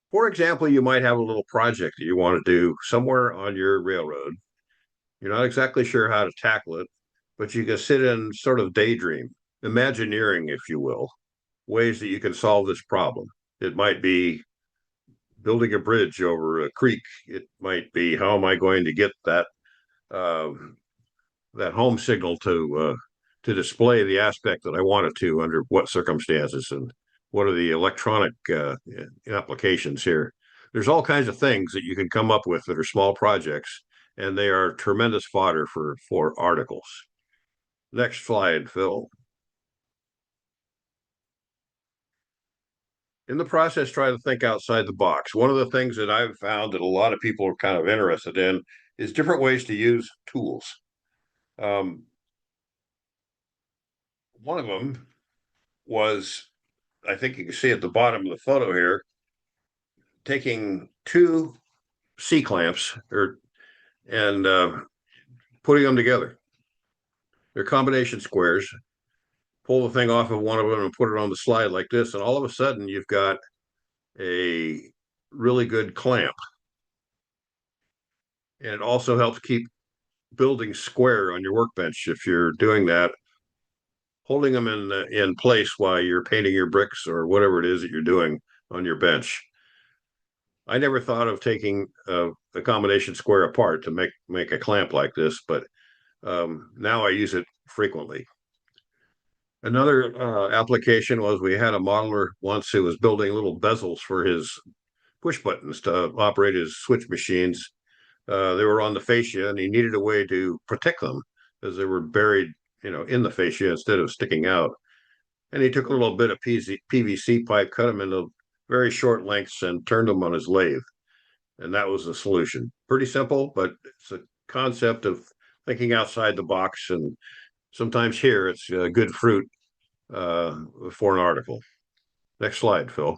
For example, you might have a little project that you want to do somewhere on your railroad. You're not exactly sure how to tackle it, but you can sit and sort of daydream, imagineering, if you will, ways that you can solve this problem. It might be building a bridge over a creek. It might be, how am I going to get that that home signal to display the aspect that I want it to under what circumstances, and what are the electronic applications here. There's all kinds of things that you can come up with that are small projects, and they are tremendous fodder for articles. Next slide, Phil. In the process, try to think outside the box. One of the things that I've found that a lot of people are kind of interested in is different ways to use tools. One of them was, I think you can see at the bottom of the photo here, taking two C-clamps and putting them together. They're combination squares. Pull the thing off of one of them and put it on the slide like this, and all of a sudden you've got a really good clamp. And it also helps keep building square on your workbench if you're doing that, holding them in place while you're painting your bricks or whatever it is that you're doing on your bench. I never thought of taking a combination square apart to make a clamp like this, but now I use it frequently. Another application was, we had a modeler once who was building little bezels for his push buttons to operate his switch machines. They were on the fascia, and he needed a way to protect them as they were buried, in the fascia instead of sticking out. And he took a little bit of PVC pipe, cut them into very short lengths, and turned them on his lathe. And that was the solution. Pretty simple, but it's a concept of thinking outside the box. And sometimes here it's good fruit for an article. Next slide, Phil.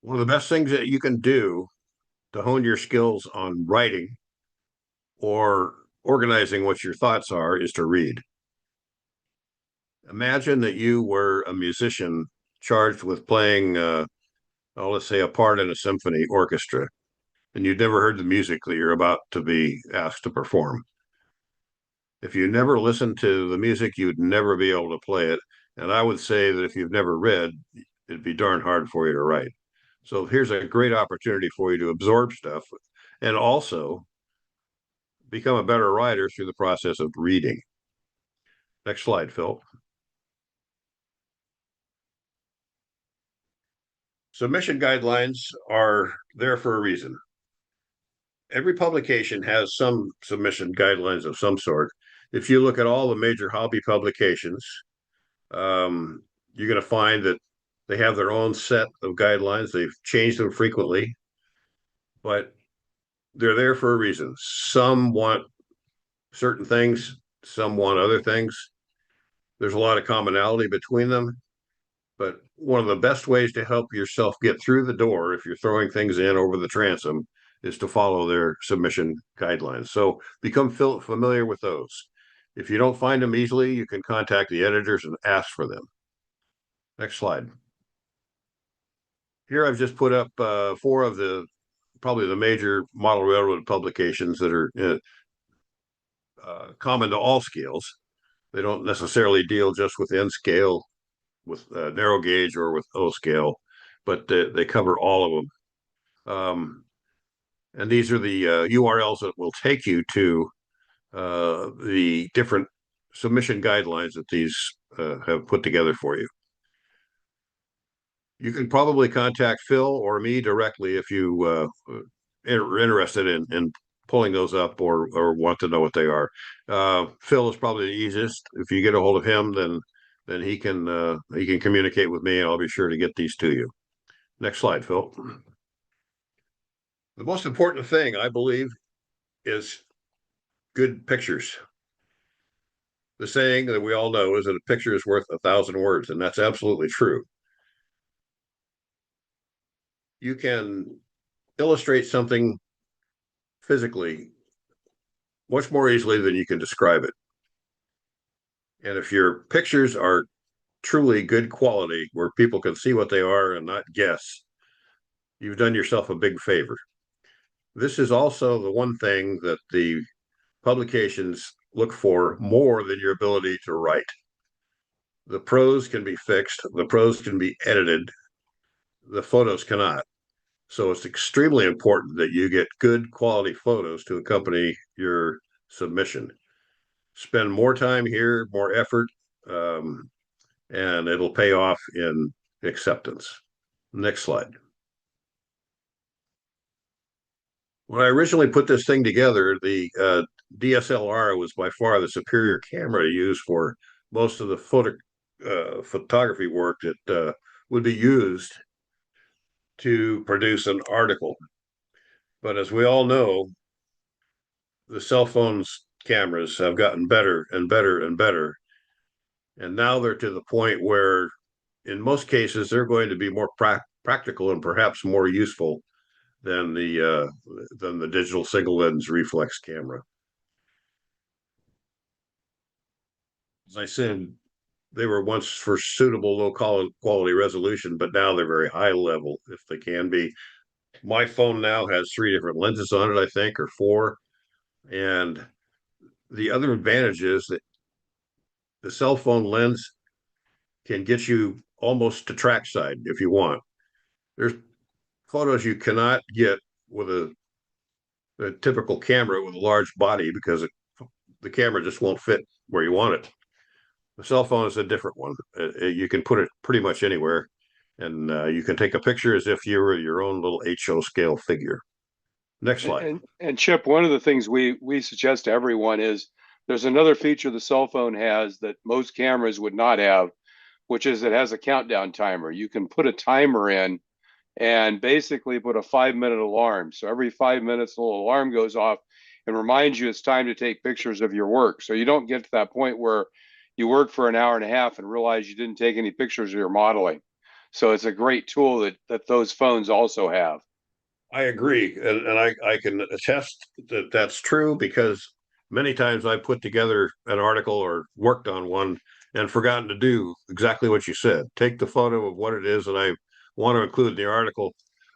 One of the best things that you can do to hone your skills on writing or organizing what your thoughts are is to read. Imagine that you were a musician charged with playing, let's say, a part in a symphony orchestra, and you'd never heard the music that you're about to be asked to perform. If you never listened to the music, you'd never be able to play it. And I would say that if you've never read, it'd be darn hard for you to write. So here's a great opportunity for you to absorb stuff and also become a better writer through the process of reading. Next slide, Phil. Submission guidelines are there for a reason. Every publication has some submission guidelines of some sort. If you look at all the major hobby publications, you're going to find that they have their own set of guidelines. They've changed them frequently, but they're there for a reason. Some want certain things, some want other things. There's a lot of commonality between them, but one of the best ways to help yourself get through the door, if you're throwing things in over the transom, is to follow their submission guidelines. So become familiar with those. If you don't find them easily, you can contact the editors and ask for them. Next slide. Here I've just put up 4 of probably the major model railroad publications that are common to all scales. They don't necessarily deal just with N scale, with narrow gauge, or with O scale, but they cover all of them. And these are the URLs that will take you to the different submission guidelines that these have put together for you. You can probably contact Phil or me directly if you are interested in pulling those up or want to know what they are. Phil is probably the easiest. If you get a hold of him, then he can communicate with me, and I'll be sure to get these to you. Next slide, Phil. The most important thing, I believe, is good pictures. The saying that we all know is that a picture is worth 1,000 words, and that's absolutely true. You can illustrate something physically much more easily than you can describe it. And if your pictures are truly good quality, where people can see what they are and not guess, you've done yourself a big favor. This is also the one thing that the publications look for more than your ability to write. The prose can be fixed, the prose can be edited, the photos cannot. So it's extremely important that you get good quality photos to accompany your submission. Spend more time here, more effort, and it'll pay off in acceptance. Next slide. When I originally put this thing together, the DSLR was by far the superior camera to use for most of the photography work that would be used to produce an article. But as we all know, the cell phones cameras have gotten better and better and better. And now they're to the point where, in most cases, they're going to be more practical and perhaps more useful than the digital single lens reflex camera. As I said, they were once for suitable low quality resolution, but now they're very high level if they can be. My phone now has 3 different lenses on it, I think, or 4. And the other advantage is that the cell phone lens can get you almost to trackside if you want. There's photos you cannot get with a typical camera with a large body because the camera just won't fit where you want it. The cell phone is a different one. You can put it pretty much anywhere, and you can take a picture as if you were your own little HO scale figure. Next slide. And Chip, one of the things we suggest to everyone is there's another feature the cell phone has that most cameras would not have, which is it has a countdown timer. You can put a timer in and basically put a 5-minute alarm. So every 5 minutes, a little alarm goes off and reminds you it's time to take pictures of your work. So you don't get to that point where you work for an hour and a half and realize you didn't take any pictures of your modeling. So it's a great tool that those phones also have. I agree. And I can attest that that's true, because many times I put together an article or worked on one and forgotten to do exactly what you said. Take the photo of what it is that I want to include in the article.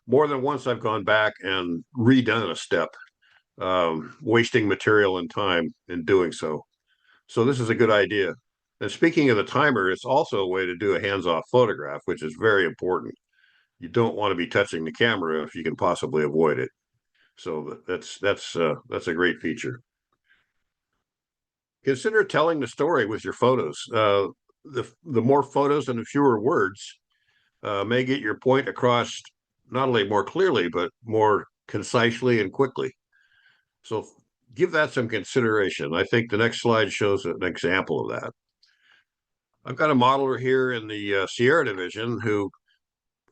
More than once I've gone back and redone a step, wasting material and time in doing so. So this is a good idea. And speaking of the timer, it's also a way to do a hands-off photograph, which is very important. You don't want to be touching the camera if you can possibly avoid it. So that's a great feature. Consider telling the story with your photos. The more photos and the fewer words may get your point across not only more clearly, but more concisely and quickly. So give that some consideration. I think the next slide shows an example of that. I've got a modeler here in the Sierra division who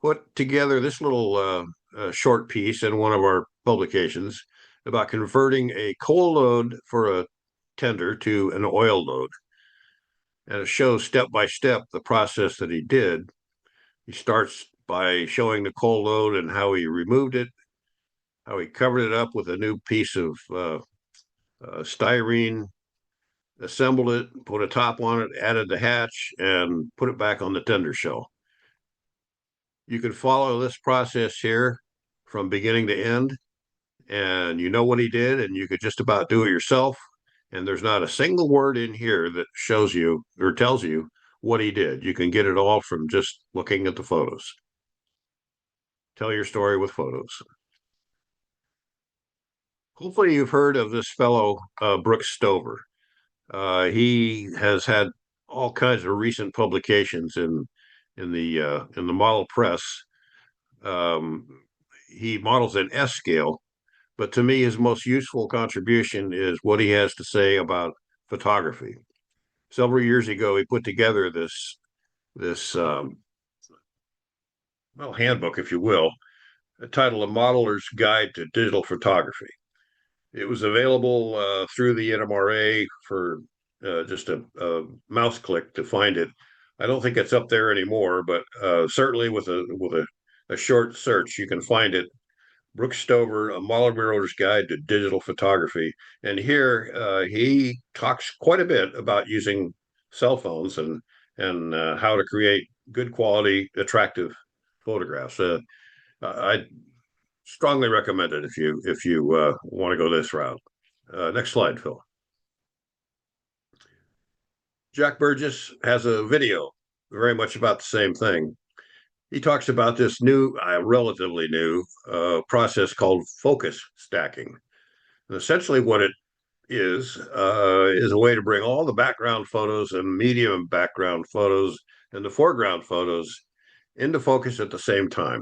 put together this little short piece in one of our publications about converting a coal load for a tender to an oil load. And it shows step by step the process that he did. He starts by showing the coal load and how he removed it, how he covered it up with a new piece of styrene, assembled it, put a top on it, added the hatch, and put it back on the tender shell. You can follow this process here from beginning to end, and you know what he did, and you could just about do it yourself. And there's not a single word in here that shows you or tells you what he did. You can get it all from just looking at the photos. Tell your story with photos. Hopefully you've heard of this fellow, Brooks Stover. He has had all kinds of recent publications in the model press. He models in S scale, but to me, his most useful contribution is what he has to say about photography. Several years ago, he put together this well, handbook, if you will, titled "A Modeler's Guide to Digital Photography." It was available through the NMRA for just a mouse click to find it. I don't think it's up there anymore, but certainly with a short search, you can find it. Brooks Stover, A Model Railroaders Guide to Digital Photography. And here he talks quite a bit about using cell phones and how to create good quality, attractive photographs. I strongly recommend it if you want to go this route. Next slide, Phil. Jack Burgess has a video very much about the same thing. He talks about this new, relatively new process called focus stacking. And essentially what it is a way to bring all the background photos and medium background photos and the foreground photos into focus at the same time.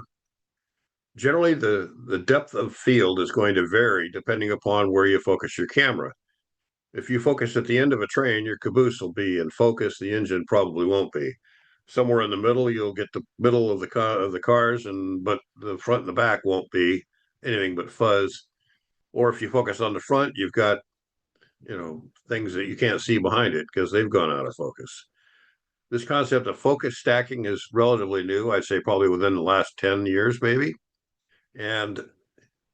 Generally, the depth of field is going to vary depending upon where you focus your camera. If you focus at the end of a train, your caboose will be in focus. The engine probably won't be. Somewhere in the middle, you'll get the middle of the cars, but the front and the back won't be anything but fuzz. Or if you focus on the front, you've got things that you can't see behind it because they've gone out of focus. This concept of focus stacking is relatively new. I'd say probably within the last 10 years, maybe. And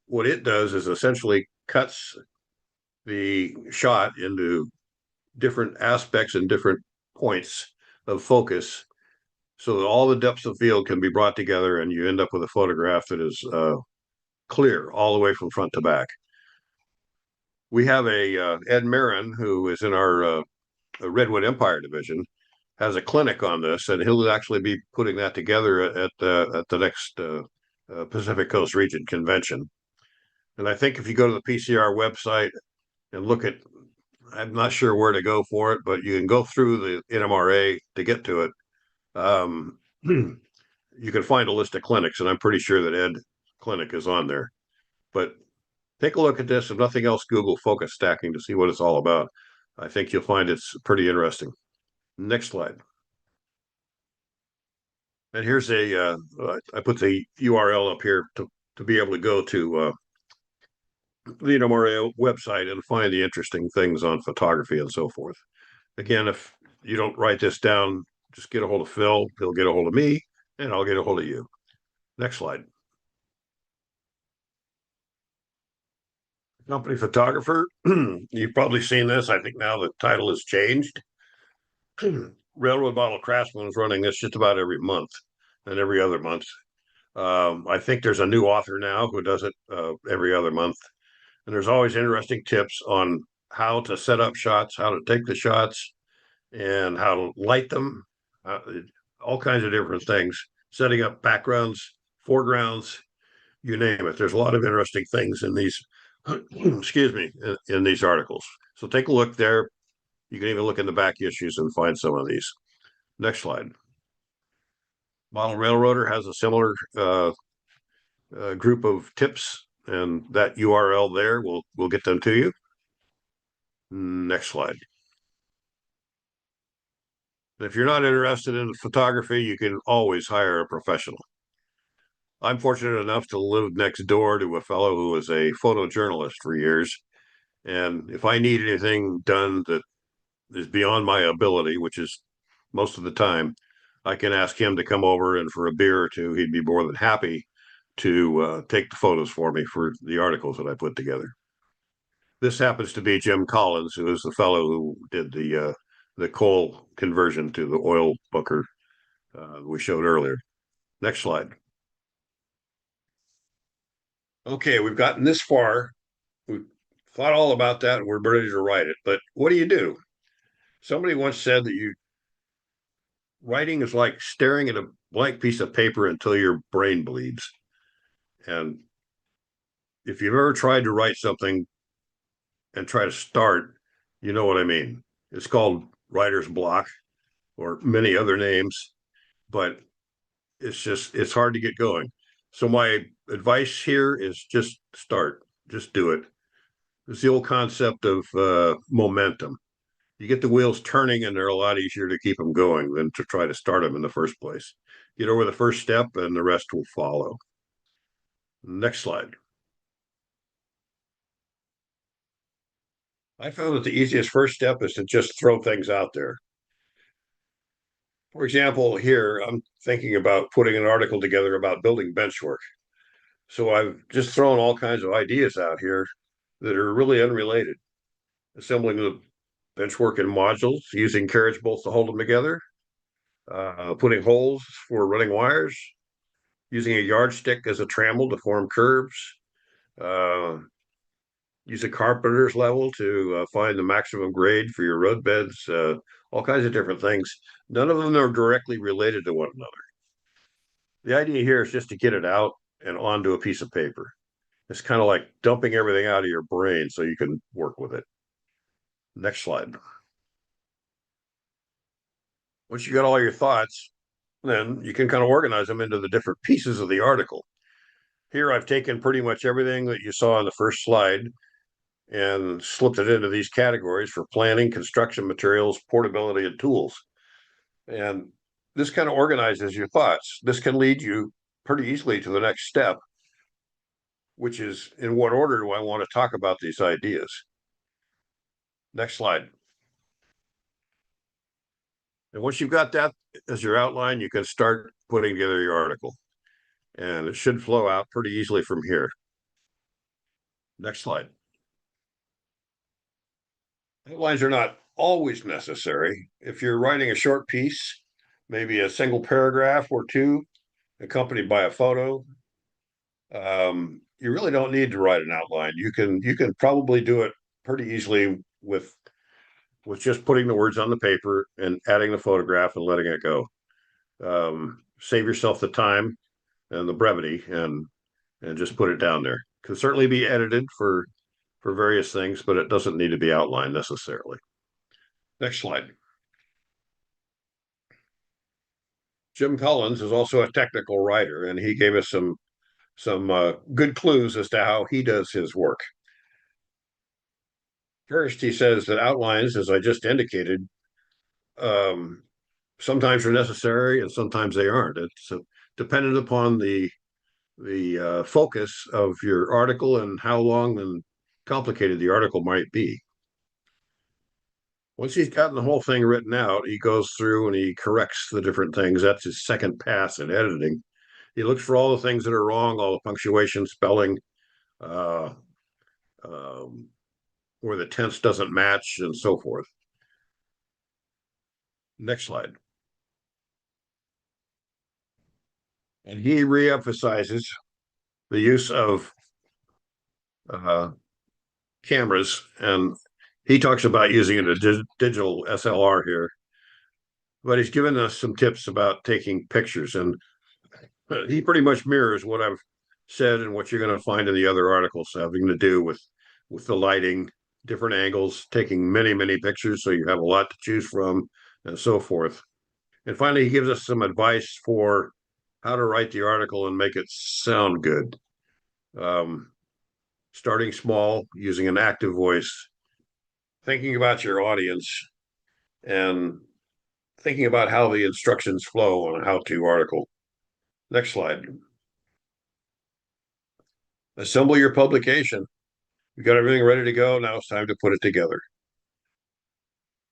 what it does is essentially cuts the shot into different aspects and different points of focus so that all the depths of field can be brought together and you end up with a photograph that is clear all the way from front to back. We have Ed Meriam, who is in our Redwood Empire division, has a clinic on this, and he'll actually be putting that together at the next Pacific Coast Region convention. And I think if you go to the PCR website and look at, I'm not sure where to go for it, but you can go through the NMRA to get to it. You can find a list of clinics, and I'm pretty sure that Ed Clinic is on there. But take a look at this. If nothing else, Google focus stacking to see what it's all about. I think you'll find it's pretty interesting. Next slide. And here's I put the URL up here to be able to go to the NMRA website and find the interesting things on photography and so forth. Again, if you don't write this down, just get a hold of Phil. He'll get a hold of me, and I'll get a hold of you. Next slide. Company photographer. You've probably seen this. I think now the title has changed. Railroad Model Craftsman is running this just about every month and every other month. I think there's a new author now who does it every other month. And there's always interesting tips on how to set up shots, how to take the shots, and how to light them, all kinds of different things, setting up backgrounds, foregrounds, you name it. There's a lot of interesting things in these, excuse me, in these articles. So take a look there. You can even look in the back issues and find some of these. Next slide. Model Railroader has a similar group of tips, and that URL there, we'll get them to you. Next slide. If you're not interested in photography, you can always hire a professional. I'm fortunate enough to live next door to a fellow who was a photojournalist for years. And if I need anything done that is beyond my ability, which is most of the time, I can ask him to come over, and for a beer or two, he'd be more than happy to take the photos for me for the articles that I put together. This happens to be Jim Collins, who is the fellow who did the coal conversion to the oil bunker we showed earlier. Next slide. Okay, we've gotten this far. We've thought all about that, and we're ready to write it. But what do? Somebody once said that writing is like staring at a blank piece of paper until your brain bleeds. And if you've ever tried to write something and try to start, you know what I mean. It's called writer's block or many other names, but it's hard to get going. So my advice here is just start. just do it. It's the old concept of momentum. You get the wheels turning and they're a lot easier to keep them going than to try to start them in the first place. Get over the first step and the rest will follow. Next slide. I found that the easiest first step is to just throw things out there. For example, here I'm thinking about putting an article together about building benchwork. So I've just thrown all kinds of ideas out here that are really unrelated. Assembling the benchwork in modules, using carriage bolts to hold them together, putting holes for running wires, using a yardstick as a trammel to form curves, use a carpenter's level to find the maximum grade for your road beds, all kinds of different things. None of them are directly related to one another. The idea here is just to get it out and onto a piece of paper. It's kind of like dumping everything out of your brain so you can work with it. Next slide. Once you got all your thoughts, then you can kind of organize them into the different pieces of the article. Here I've taken pretty much everything that you saw on the first slide and slipped it into these categories for planning, construction materials, portability, and tools. And this kind of organizes your thoughts. This can lead you pretty easily to the next step, which is in what order do I want to talk about these ideas? Next slide. And once you've got that as your outline, you can start putting together your article. And it should flow out pretty easily from here. Next slide. Outlines are not always necessary. If you're writing a short piece, maybe a single paragraph or two, accompanied by a photo, you really don't need to write an outline. You can probably do it pretty easily with just putting the words on the paper and adding the photograph and letting it go. Save yourself the time and the brevity and just put it down there. Can certainly be edited for various things, but it doesn't need to be outlined necessarily. Next slide. Jim Collins is also a technical writer, and he gave us some good clues as to how he does his work. First, he says that outlines, as I just indicated, sometimes are necessary and sometimes they aren't. It's dependent upon the focus of your article and how long and complicated the article might be. Once he's gotten the whole thing written out, he goes through and he corrects the different things. That's his second pass in editing. He looks for all the things that are wrong, all the punctuation, spelling, where the tense doesn't match, and so forth. Next slide. And he reemphasizes the use of cameras, and he talks about using a digital SLR here, but he's given us some tips about taking pictures, and he pretty much mirrors what I've said and what you're going to find in the other articles having to do with the lighting, different angles, taking many pictures so you have a lot to choose from, and so forth. And finally, he gives us some advice for how to write the article and make it sound good. Starting small, using an active voice, thinking about your audience, and thinking about how the instructions flow on a how-to article. Next slide. Assemble your publication. You got everything ready to go. Now it's time to put it together.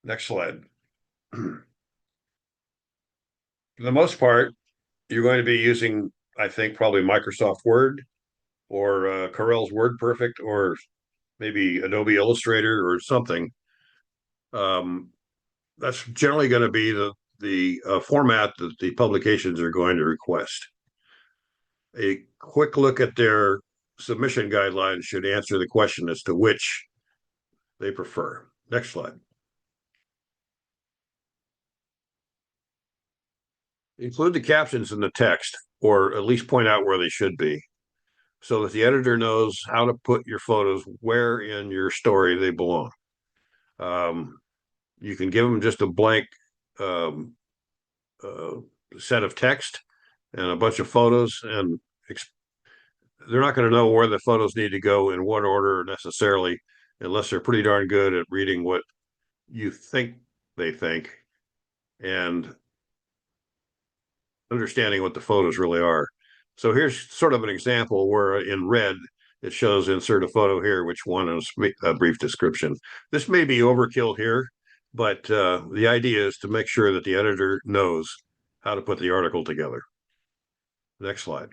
Next slide. For the most part, you're going to be using, I think, probably Microsoft Word or Corel's WordPerfect or maybe Adobe Illustrator or something. That's generally going to be the format that the publications are going to request. A quick look at their submission guidelines should answer the question as to which they prefer. Next slide. Include the captions in the text, or at least point out where they should be, so that the editor knows how to put your photos where in your story they belong. You can give them just a blank set of text and a bunch of photos and they're not going to know where the photos need to go in what order necessarily, unless they're pretty darn good at reading what you think they think and understanding what the photos really are. So here's sort of an example where in red, it shows insert a photo here, which one and a brief description. This may be overkill here, but the idea is to make sure that the editor knows how to put the article together. Next slide.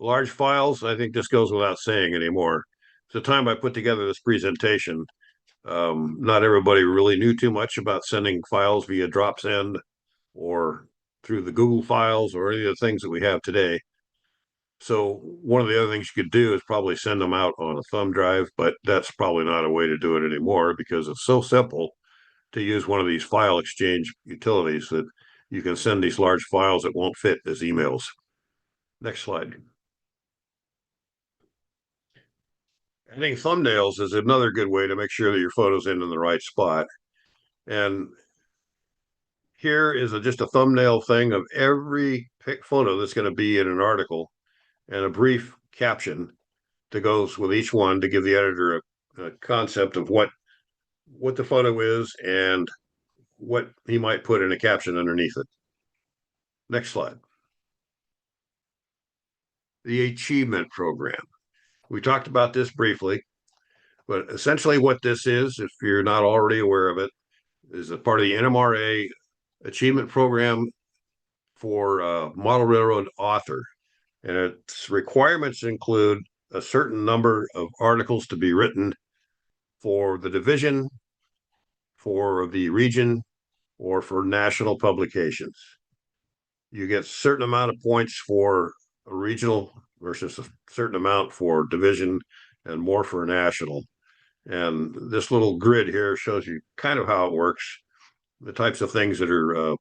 Large files, I think this goes without saying anymore. At the time I put together this presentation, not everybody really knew too much about sending files via DropSend or through the Google files or any of the things that we have today. So one of the other things you could do is probably send them out on a thumb drive, but that's probably not a way to do it anymore because it's so simple to use one of these file exchange utilities that you can send these large files that won't fit as emails. Next slide. Adding thumbnails is another good way to make sure that your photo's in the right spot. And here is just a thumbnail thing of every photo that's going to be in an article and a brief caption that goes with each one to give the editor a concept of what the photo is and what he might put in a caption underneath it. Next slide. The achievement program. We talked about this briefly, but essentially what this is, if you're not already aware of it, is a part of the NMRA achievement program for model railroad author. And its requirements include a certain number of articles to be written for the division, for the region, or for national publications. You get a certain amount of points for a regional versus a certain amount for division and more for national. And this little grid here shows you kind of how it works, the types of things that are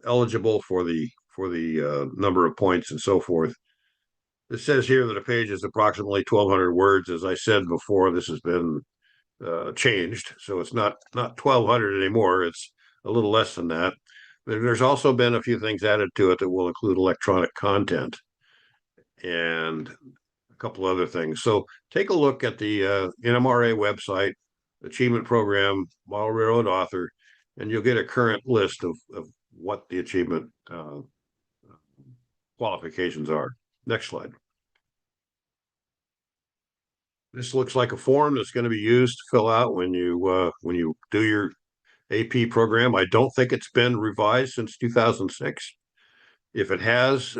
eligible for the number of points and so forth. It says here that a page is approximately 1,200 words. As I said before, this has been changed, so it's not 1,200 anymore. It's a little less than that. There's also been a few things added to it that will include electronic content and a couple other things. So take a look at the NMRA website, Achievement Program, Model Railroad Author, and you'll get a current list of what the achievement qualifications are. Next slide. This looks like a form that's going to be used to fill out when you do your AP program. I don't think it's been revised since 2006. If it has,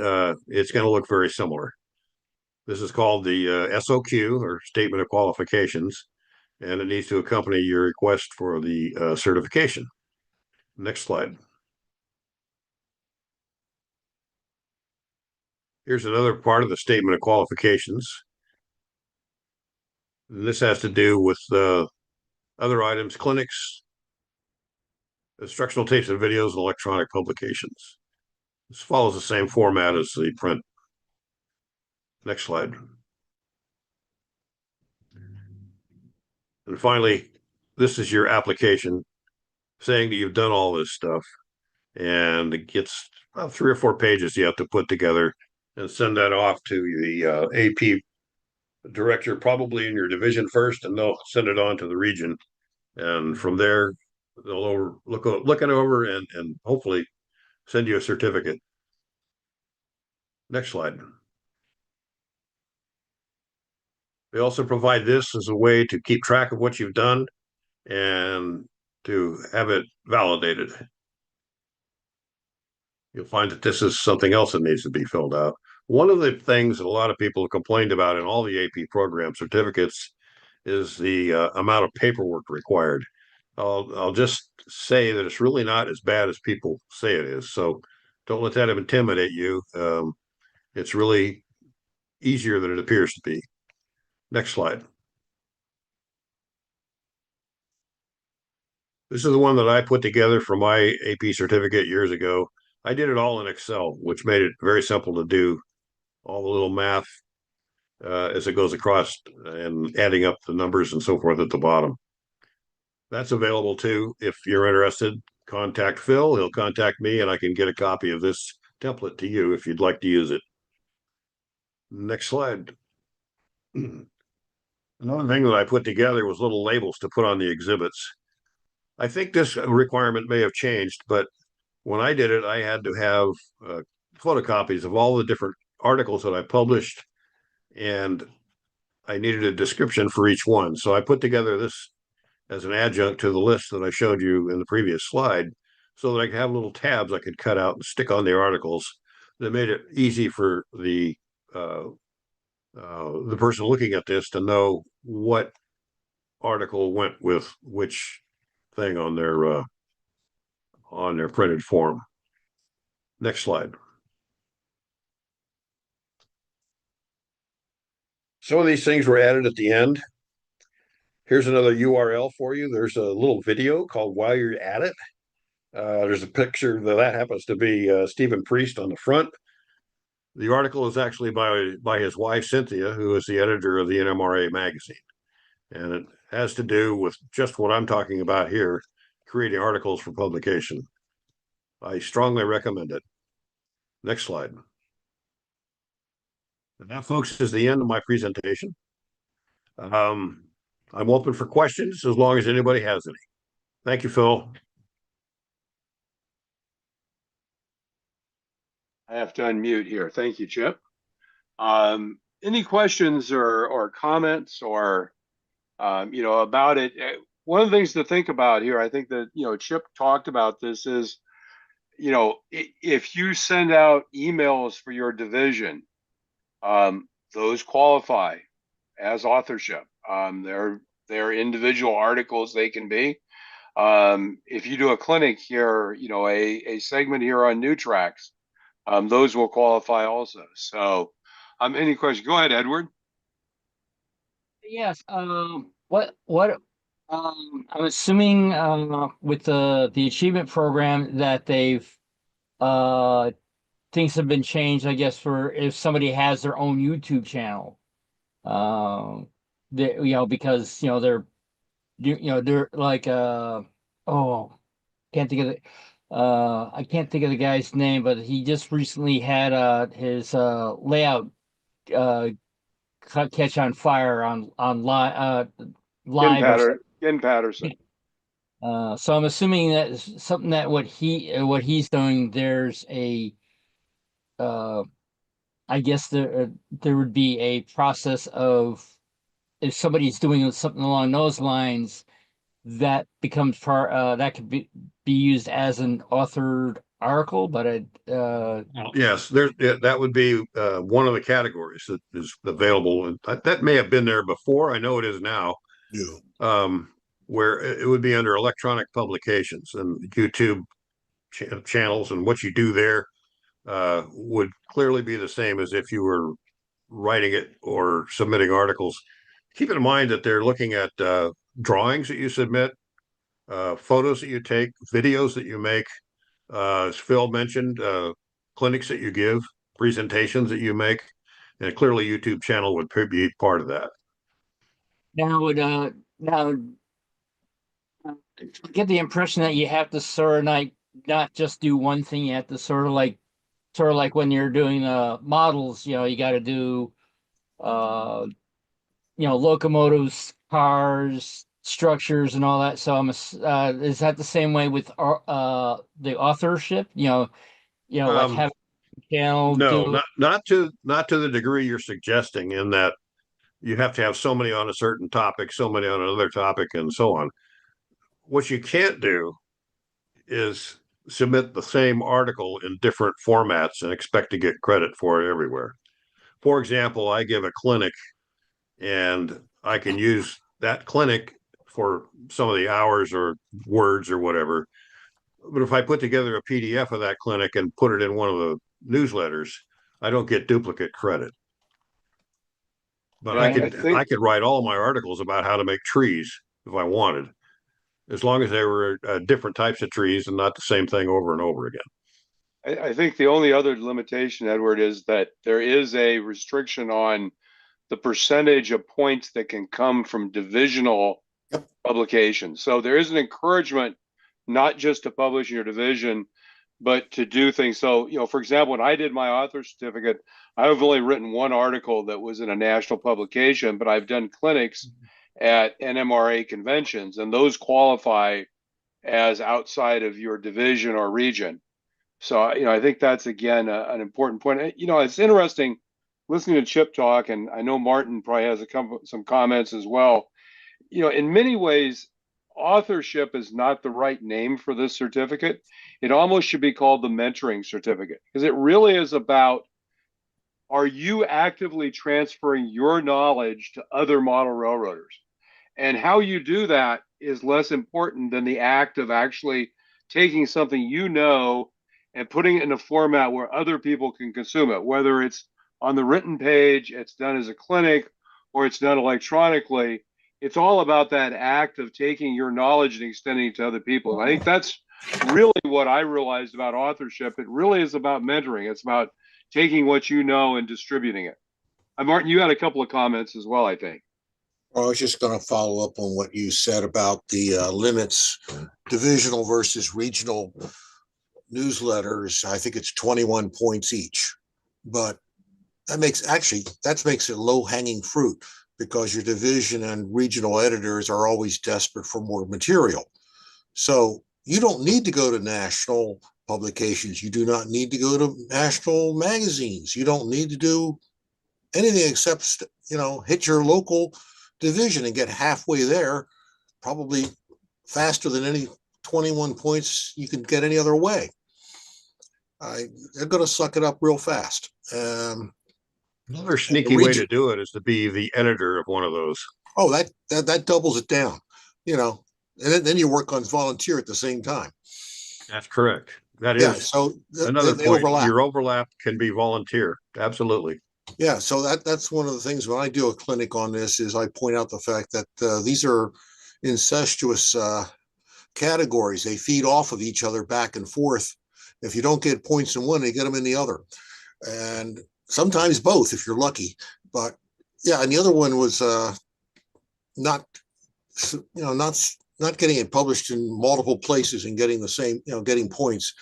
it's going to look very similar. This is called the SOQ, or Statement of Qualifications, and it needs to accompany your request for the certification. Next slide. Here's another part of the Statement of Qualifications. And this has to do with other items, clinics, instructional tapes and videos, and electronic publications. This follows the same format as the print. Next slide. And finally, this is your application saying that you've done all this stuff. And it gets about 3 or 4 pages you have to put together and send that off to the AP director, probably in your division first, and they'll send it on to the region. And from there, they'll look it over and hopefully send you a certificate. Next slide. They also provide this as a way to keep track of what you've done and to have it validated. You'll find that this is something else that needs to be filled out. One of the things that a lot of people have complained about in all the AP program certificates is the amount of paperwork required. I'll just say that it's really not as bad as people say it is. So don't let that intimidate you. It's really easier than it appears to be. Next slide. This is the one that I put together for my AP certificate years ago. I did it all in Excel, which made it very simple to do all the little math as it goes across and adding up the numbers and so forth at the bottom. That's available too. If you're interested, contact Phil. He'll contact me and I can get a copy of this template to you if you'd like to use it. Next slide. Another thing that I put together was little labels to put on the exhibits. I think this requirement may have changed, but when I did it, I had to have photocopies of all the different articles that I published, and I needed a description for each one. So I put together this as an adjunct to the list that I showed you in the previous slide, so that I could have little tabs I could cut out and stick on the articles. That made it easy for the person looking at this to know what article went with which thing on their printed form. Next slide. Some of these things were added at the end. Here's another URL for you. There's a little video called While You're At It. There's a picture that happens to be Stephen Priest on the front. The article is actually by his wife, Cynthia, who is the editor of the NMRA magazine. And it has to do with just what I'm talking about here, creating articles for publication. I strongly recommend it. Next slide. And that, folks, is the end of my presentation. I'm open for questions as long as anybody has any. Thank you, Phil. I have to unmute here. Thank you, Chip. Any questions or comments or, about it? One of the things to think about here, I think that, Chip talked about this is, if you send out emails for your division, those qualify as authorship. They're individual articles they can be. If you do a clinic here, a segment here on New Tracks, those will qualify also. So, any questions? Go ahead, Edward. Yes. I'm assuming with the achievement program that they've things have been changed, I guess, for if somebody has their own YouTube channel. Because they're like can't think of it. I can't think of the guy's name, but he just recently had his layout catch on fire on live. Ken Patterson. So I'm assuming that something that what he's doing. There's a I guess there would be a process of if somebody's doing something along those lines, that becomes part that could be used as an authored article. But yes, that would be one of the categories that is available, and that may have been there before. I know it is now. Yeah. Where it would be under electronic publications and YouTube channels, and what you do there would clearly be the same as if you were writing it or submitting articles. Keep in mind that they're looking at drawings that you submit, photos that you take, videos that you make, as Phil mentioned, clinics that you give, presentations that you make, and clearly YouTube channel would be part of that. now I get the impression that you have to sort of not just do one thing. You have to sort of like when you're doing models, you got to do locomotives, cars, structures, and all that. So is that the same way with the authorship? Like having a channel. No, not to the degree you're suggesting, in that you have to have so many on a certain topic, so many on another topic, and so on. What you can't do is submit the same article in different formats and expect to get credit for it everywhere. For example, I give a clinic, and I can use that clinic for some of the hours or words or whatever. But if I put together a PDF of that clinic and put it in one of the newsletters, I don't get duplicate credit. But I could write all my articles about how to make trees if I wanted, as long as they were different types of trees and not the same thing over and over again. I think the only other limitation, Edward, is that there is a restriction on the percentage of points that can come from divisional publications. So there is an encouragement not just to publish in your division, but to do things. So, for example, when I did my author certificate, I've only written one article that was in a national publication, but I've done clinics at NMRA conventions, and those qualify as outside of your division or region. So, I think that's, again, an important point. It's interesting listening to Chip talk, and I know Martin probably has some comments as well. In many ways, authorship is not the right name for this certificate. It almost should be called the mentoring certificate, because it really is about, are you actively transferring your knowledge to other model railroaders? And how you do that is less important than the act of actually taking something and putting it in a format where other people can consume it, whether it's on the written page, it's done as a clinic, or it's done electronically. It's all about that act of taking your knowledge and extending it to other people. And I think that's really what I realized about authorship. It really is about mentoring. It's about taking what you know and distributing it. Martin, you had a couple of comments as well, I think. Well, I was just going to follow up on what you said about the limits, divisional versus regional newsletters. I think it's 21 points each, but that makes it low hanging fruit, because your division and regional editors are always desperate for more material. So you don't need to go to national publications. You do not need to go to national magazines. You don't need to do anything except, hit your local division and get halfway there, probably faster than any 21 points you can get any other way. They're going to suck it up real fast. Another sneaky way to do it is to be the editor of one of those. Oh, that doubles it down, and then you work on volunteer at the same time. That's correct. That is another point. Your overlap can be volunteer. Absolutely. Yeah, so that's one of the things when I do a clinic on this is I point out the fact that these are incestuous categories. They feed off of each other back and forth. If you don't get points in one, you get them in the other, and sometimes both if you're lucky. But yeah, and the other one was not getting it published in multiple places and getting the same, getting points.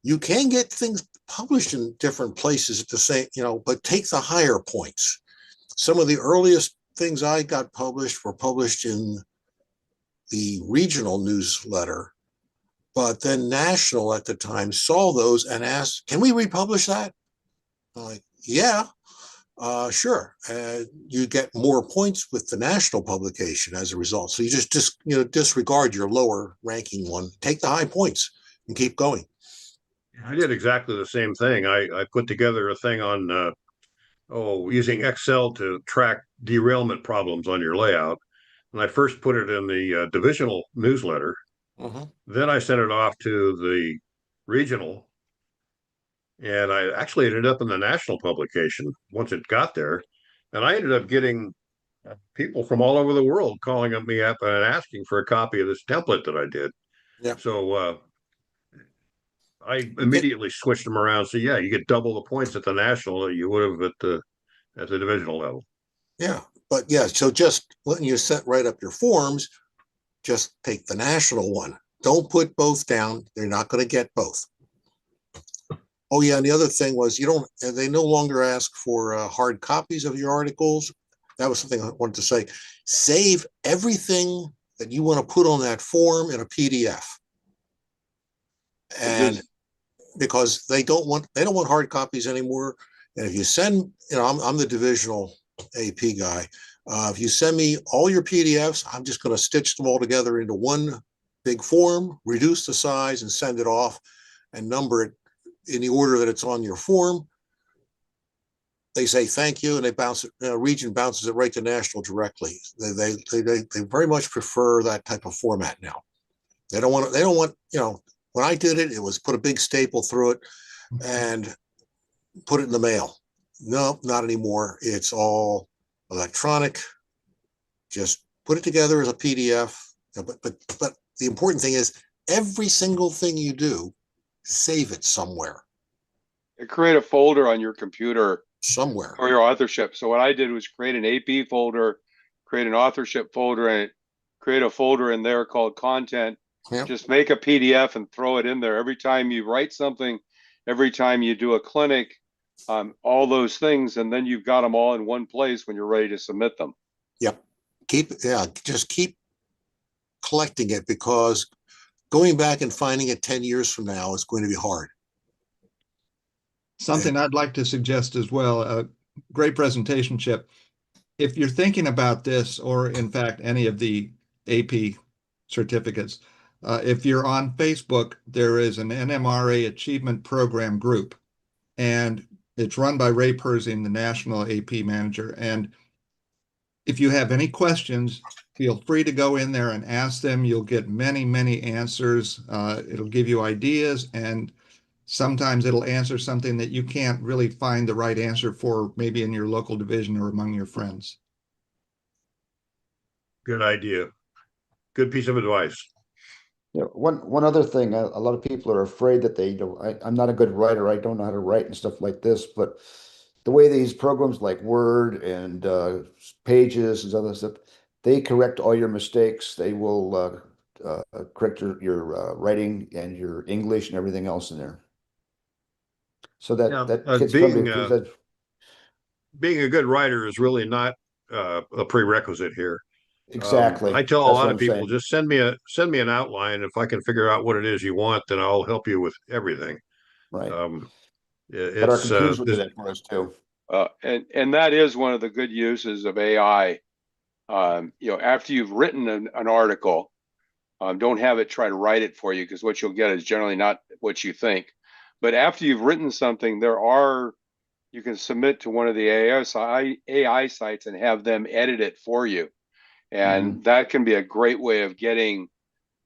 You can get things published in different places at the same, but take the higher points. Some of the earliest things I got published were published in the regional newsletter, but then national at the time saw those and asked, "Can we republish that?" I'm like, "Yeah, sure." You get more points with the national publication as a result. So you just disregard your lower ranking one, take the high points, and keep going. I did exactly the same thing. I put together a thing on using Excel to track derailment problems on your layout. And I first put it in the divisional newsletter. Then I sent it off to the regional. And I actually ended up in the national publication once it got there. And I ended up getting people from all over the world calling me up and asking for a copy of this template that I did. Yeah. So I immediately switched them around. So yeah, you get double the points at the national that you would have at the divisional level. Yeah, but yeah, so just when you set right up your forms, just take the national one. Don't put both down. They're not going to get both. Oh yeah, and the other thing was they no longer ask for hard copies of your articles. That was something I wanted to say. Save everything that you want to put on that form in a PDF. And because they don't want hard copies anymore. And if you send, I'm the divisional AP guy. If you send me all your PDFs, I'm just going to stitch them all together into one big form, reduce the size, and send it off, and number it in the order that it's on your form. They say thank you, and they bounce it. Region bounces it right to national directly. They very much prefer that type of format now. They don't want. When I did it, it was put a big staple through it and put it in the mail. No, not anymore. It's all electronic. Just put it together as a PDF. But the important thing is every single thing you do, save it somewhere. Create a folder on your computer somewhere for your authorship. So what I did was create an AP folder, create an authorship folder, and create a folder in there called content. Yeah. Just make a PDF and throw it in there. Every time you write something, every time you do a clinic, all those things, and then you've got them all in one place when you're ready to submit them. Yep. Just keep collecting it, because going back and finding it 10 years from now is going to be hard. Something I'd like to suggest as well, great presentation, Chip. If you're thinking about this, or in fact, any of the AP certificates, if you're on Facebook, there is an NMRA Achievement Program group, and it's run by Ray Persing, the National AP Manager. And if you have any questions, feel free to go in there and ask them. You'll get many, many answers. It'll give you ideas, and sometimes it'll answer something that you can't really find the right answer for, maybe in your local division or among your friends. Good idea. Good piece of advice. One other thing, a lot of people are afraid that I'm not a good writer. I don't know how to write and stuff like this, but the way these programs like Word and Pages and other stuff, they correct all your mistakes. They will correct your writing and your English and everything else in there. So that kid's probably being a good writer is really not a prerequisite here. Exactly. I tell a That's lot what of I'm people, saying. just send me an outline. If I can figure out what it is you want, then I'll help you with everything. Right. But our computers will do that for us too. And that is one of the good uses of AI. After you've written an article, don't have it try to write it for you, because what you'll get is generally not what you think. But after you've written something, you can submit to one of the AI sites and have them edit it for you. And that can be a great way of getting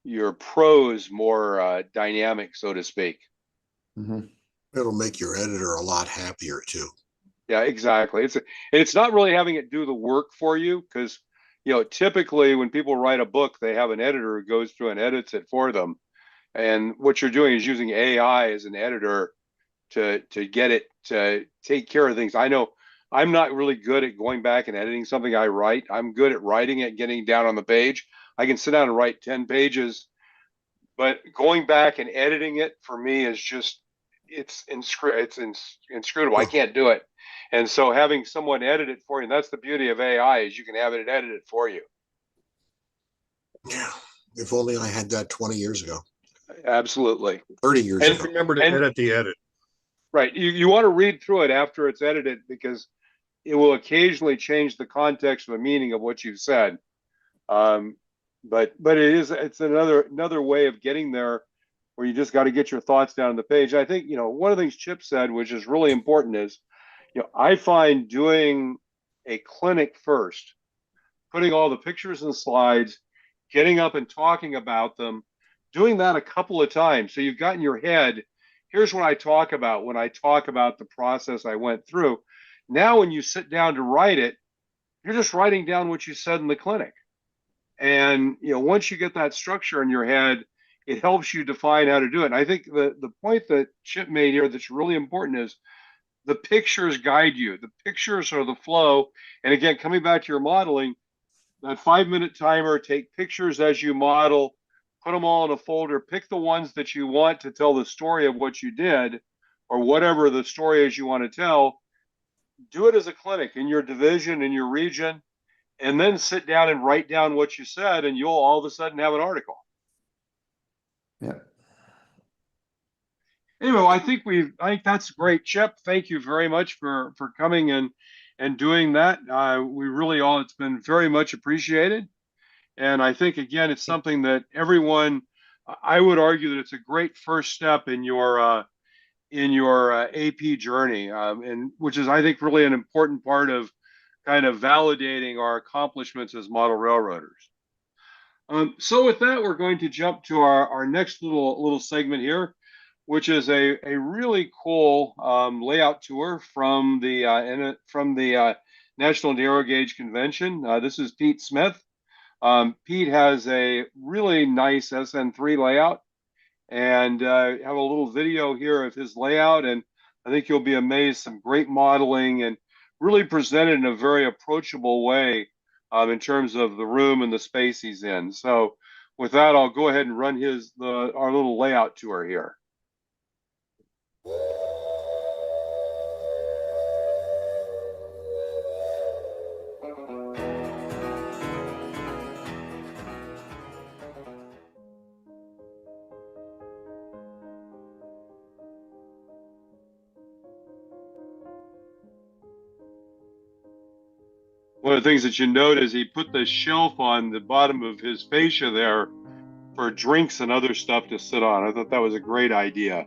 your prose more dynamic, so to speak. It'll make your editor a lot happier too. Yeah, exactly. It's not really having it do the work for you, because typically when people write a book, they have an editor who goes through and edits it for them. And what you're doing is using AI as an editor to get it to take care of things. I know I'm not really good at going back and editing something I write. I'm good at writing it, getting down on the page. I can sit down and write 10 pages, but going back and editing it for me is just, it's inscrutable. I can't do it. And so having someone edit it for you, and that's the beauty of AI, is you can have it edit it for you. Yeah. If only I had that 20 years ago. Absolutely. 30 years ago. Remember to edit the edit. Right. You want to read through it after it's edited, because it will occasionally change the context or the meaning of what you've said. But it's another way of getting there, where you just got to get your thoughts down on the page. I think, one of the things Chip said, which is really important, is, I find doing a clinic first, putting all the pictures and slides, getting up and talking about them, doing that a couple of times. So you've got in your head, here's what I talk about when I talk about the process I went through. Now, when you sit down to write it, you're just writing down what you said in the clinic. And, once you get that structure in your head, it helps you define how to do it. And I think the point that Chip made here that's really important is the pictures guide you. The pictures are the flow. And again, coming back to your modeling, that 5-minute timer, take pictures as you model, put them all in a folder, pick the ones that you want to tell the story of what you did, or whatever the story is you want to tell. Do it as a clinic in your division, in your region, and then sit down and write down what you said, and you'll all of a sudden have an article. Yeah. Anyway, I think that's great, Chip. Thank you very much for coming and doing that. It's been very much appreciated. And I think, again, it's something that everyone, I would argue that it's a great first step in your AP journey, and which is, I think, really an important part of kind of validating our accomplishments as model railroaders. So with that, we're going to jump to our next little segment here, which is a really cool layout tour from the National Narrow Gauge Convention. This is Pete Smith. Pete has a really nice SN3 layout, and have a little video here of his layout, and I think you'll be amazed. Some great modeling, and really presented in a very approachable way in terms of the room and the space he's in. So with that, I'll go ahead and run our little layout tour here. One of the things that you note is he put the shelf on the bottom of his fascia there for drinks and other stuff to sit on. I thought that was a great idea.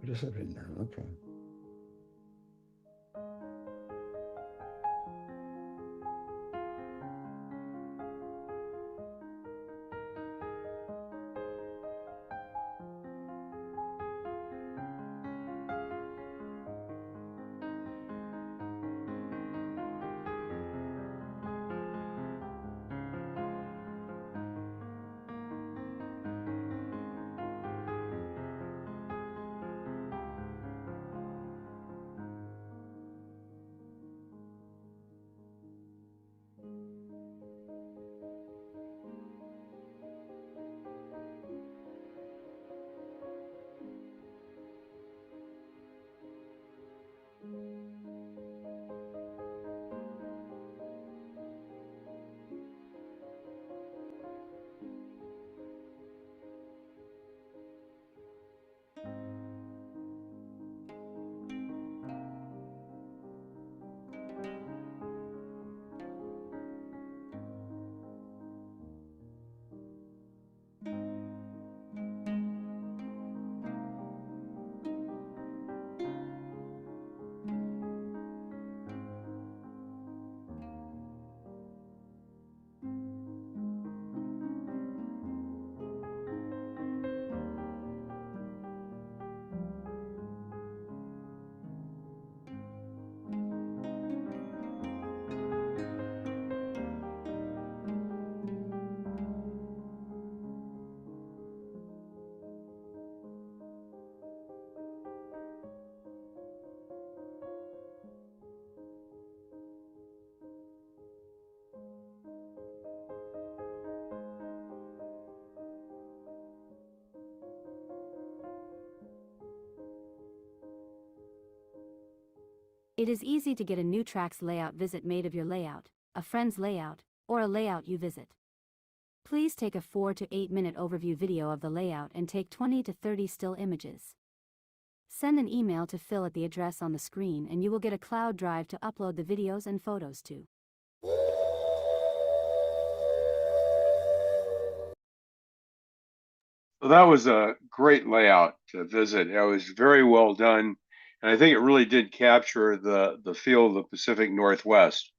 What is it in there? Okay. It is easy to get a new Trax layout visit made of your layout, a friend's layout, or a layout you visit. Please take a 4 to 8 minute overview video of the layout and take 20 to 30 still images. Send an email to Phil at the address on the screen and you will get a cloud drive to upload the videos and photos to. So that was a great layout to visit. It was very well done, and I think it really did capture the feel of the Pacific Northwest.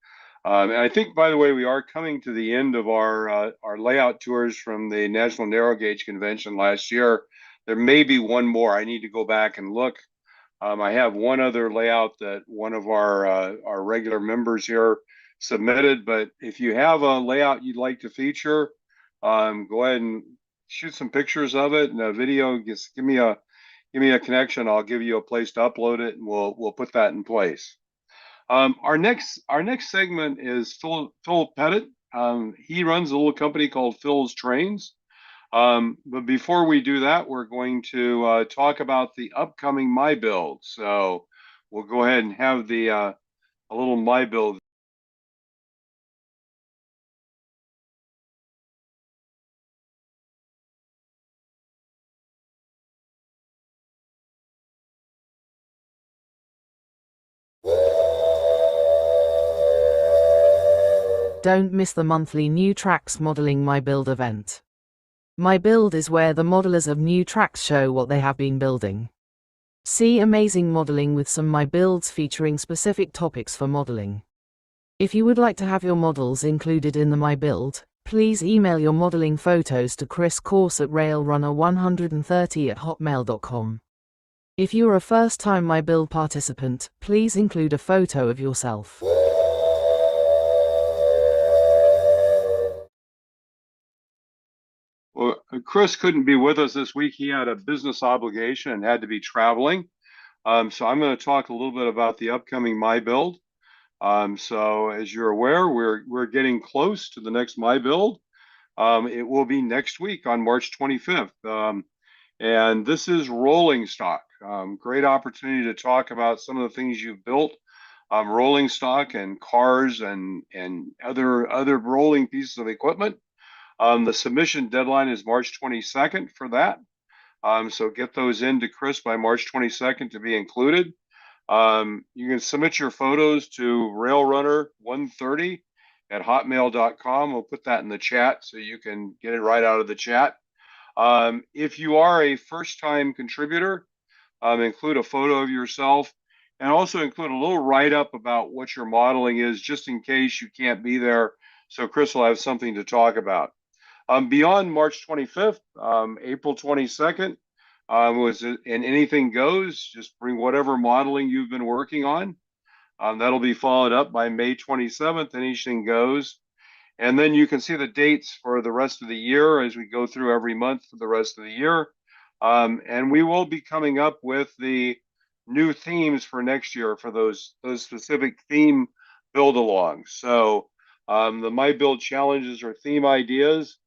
And I think, by the way, we are coming to the end of our layout tours from the National Narrow Gauge Convention last year. There may be one more. I need to go back and look. I have one other layout that one of our regular members here submitted, but if you have a layout you'd like to feature, go ahead and shoot some pictures of it and a video. Just give me a connection. I'll give you a place to upload it, and we'll put that in place. Our next segment is Philip Pettit. He runs a little company called Phil's Trains. But before we do that, we're going to talk about the upcoming MyBuild. So we'll go ahead and have the a little MyBuild. Don't miss the monthly New Trax Modeling MyBuild event. MyBuild is where the modelers of New Trax show what they have been building. See amazing modeling with some MyBuilds featuring specific topics for modeling. If you would like to have your models included in the MyBuild, please email your modeling photos to Chris Course at railrunner130@hotmail.com. If you are a first-time MyBuild participant, please include a photo of yourself. Well, Chris couldn't be with us this week. He had a business obligation and had to be traveling. So I'm going to talk a little bit about the upcoming MyBuild. So as you're aware, we're getting close to the next MyBuild. It will be next week on March 25th. And this is rolling stock. Great opportunity to talk about some of the things you've built. Rolling stock and cars and other rolling pieces of equipment. The submission deadline is March 22nd for that. So get those in to Chris by March 22nd to be included. You can submit your photos to railrunner130@hotmail.com. We'll put that in the chat so you can get it right out of the chat. If you are a first-time contributor, include a photo of yourself and also include a little write-up about what your modeling is, just in case you can't be there. So Chris will have something to talk about. Beyond March 25th, April 22nd, was and anything goes. Just bring whatever modeling you've been working on. That'll be followed up by May 27th, anything goes. And then you can see the dates for the rest of the year as we go through every month for the rest of the year. And we will be coming up with the new themes for next year for those specific theme build-alongs. So the MyBuild challenges or theme ideas.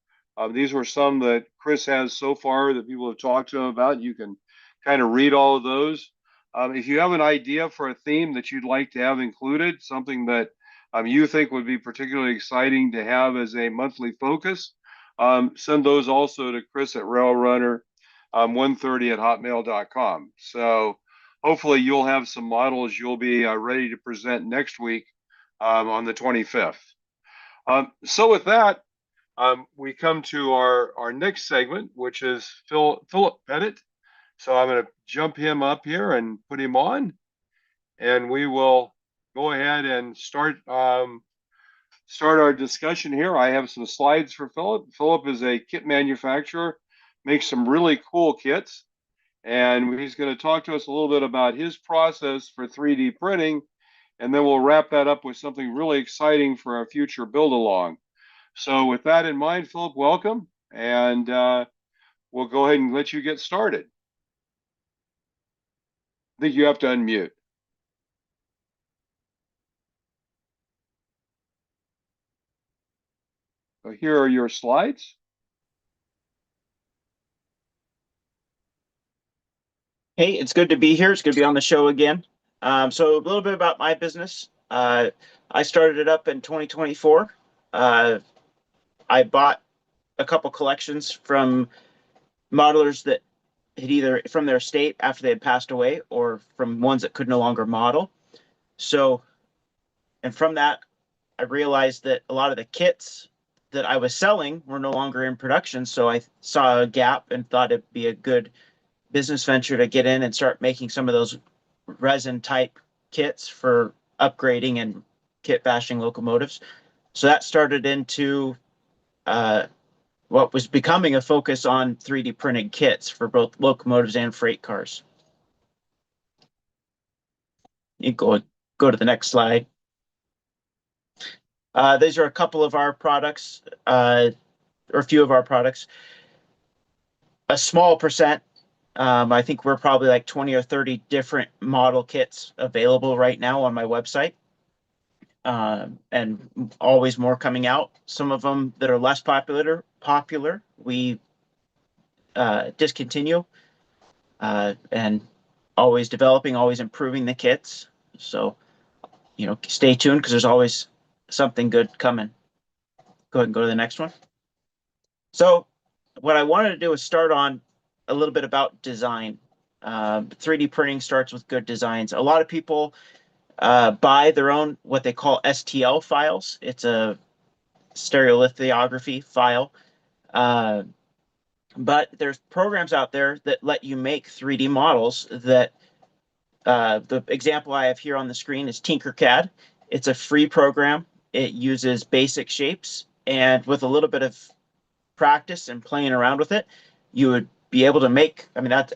These were some that Chris has so far that people have talked to him about. You can kind of read all of those. If you have an idea for a theme that you'd like to have included, something that you think would be particularly exciting to have as a monthly focus, send those also to Chris at railrunner130@hotmail.com. So hopefully you'll have some models you'll be ready to present next week on the 25th. So with that, we come to our next segment, which is Philip Pettit. So I'm going to jump him up here and put him on, and we will go ahead and start our discussion here. I have some slides for Philip. Philip is a kit manufacturer, makes some really cool kits, and he's going to talk to us a little bit about his process for 3D printing, and then we'll wrap that up with something really exciting for our future build-along. So with that in mind, Philip, welcome, and we'll go ahead and let you get started. I think you have to unmute. So here are your slides. Hey, it's good to be here. It's good to be on the show again. So a little bit about my business. I started it up in 2024. I bought a couple collections from modelers that had either from their estate after they had passed away or from ones that could no longer model. So, and from that, I realized that a lot of the kits that I was selling were no longer in production. So I saw a gap and thought it'd be a good business venture to get in and start making some of those resin type kits for upgrading and kit bashing locomotives. So that started into what was becoming a focus on 3D printed kits for both locomotives and freight cars. You go to the next slide. These are a couple of our products, or a few of our products. A small percent, I think we're probably like 20 or 30 different model kits available right now on my website. And always more coming out. Some of them that are less popular, we discontinue, and always developing, always improving the kits. So, stay tuned because there's always something good coming. Go ahead and go to the next one. So what I wanted to do is start on a little bit about design. 3D printing starts with good designs. A lot of people buy their own, what they call STL files. It's a stereolithography file. But there's programs out there that let you make 3D models that the example I have here on the screen is Tinkercad. It's a free program. It uses basic shapes, and with a little bit of practice and playing around with it, you would be able to make,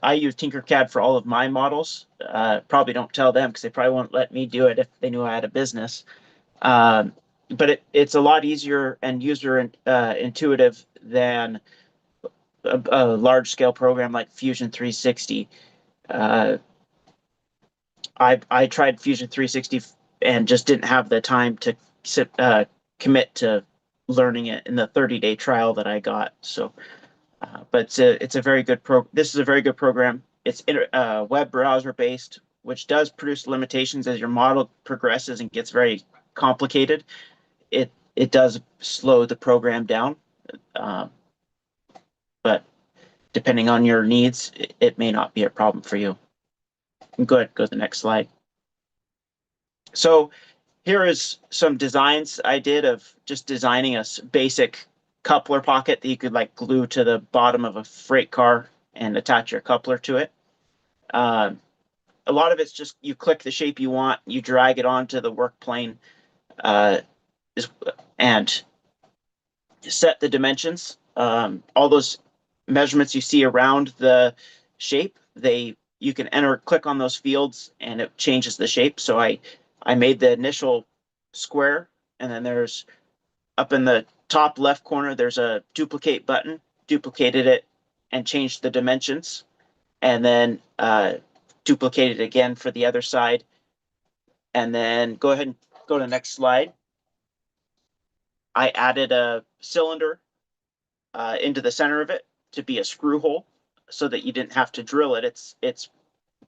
I use Tinkercad for all of my models. Probably don't tell them because they probably won't let me do it if they knew I had a business. But it's a lot easier and user intuitive than a large scale program like Fusion 360. I tried Fusion 360 and just didn't have the time to commit to learning it in the 30-day trial that I got. So, but it's a very good This is a very good program. It's web browser based, which does produce limitations as your model progresses and gets very complicated. It does slow the program down, but depending on your needs, it may not be a problem for you. Go ahead, go to the next slide. So here is some designs I did of just designing a basic coupler pocket that you could like glue to the bottom of a freight car and attach your coupler to it. A lot of it's just you click the shape you want, you drag it onto the work plane, and set the dimensions. All those measurements you see around the shape, you can click on those fields and it changes the shape. So I made the initial square, and then there's up in the top left corner, there's a duplicate button, duplicated it and changed the dimensions, and then duplicated it again for the other side. And then go ahead and go to the next slide. I added a cylinder into the center of it to be a screw hole so that you didn't have to drill it.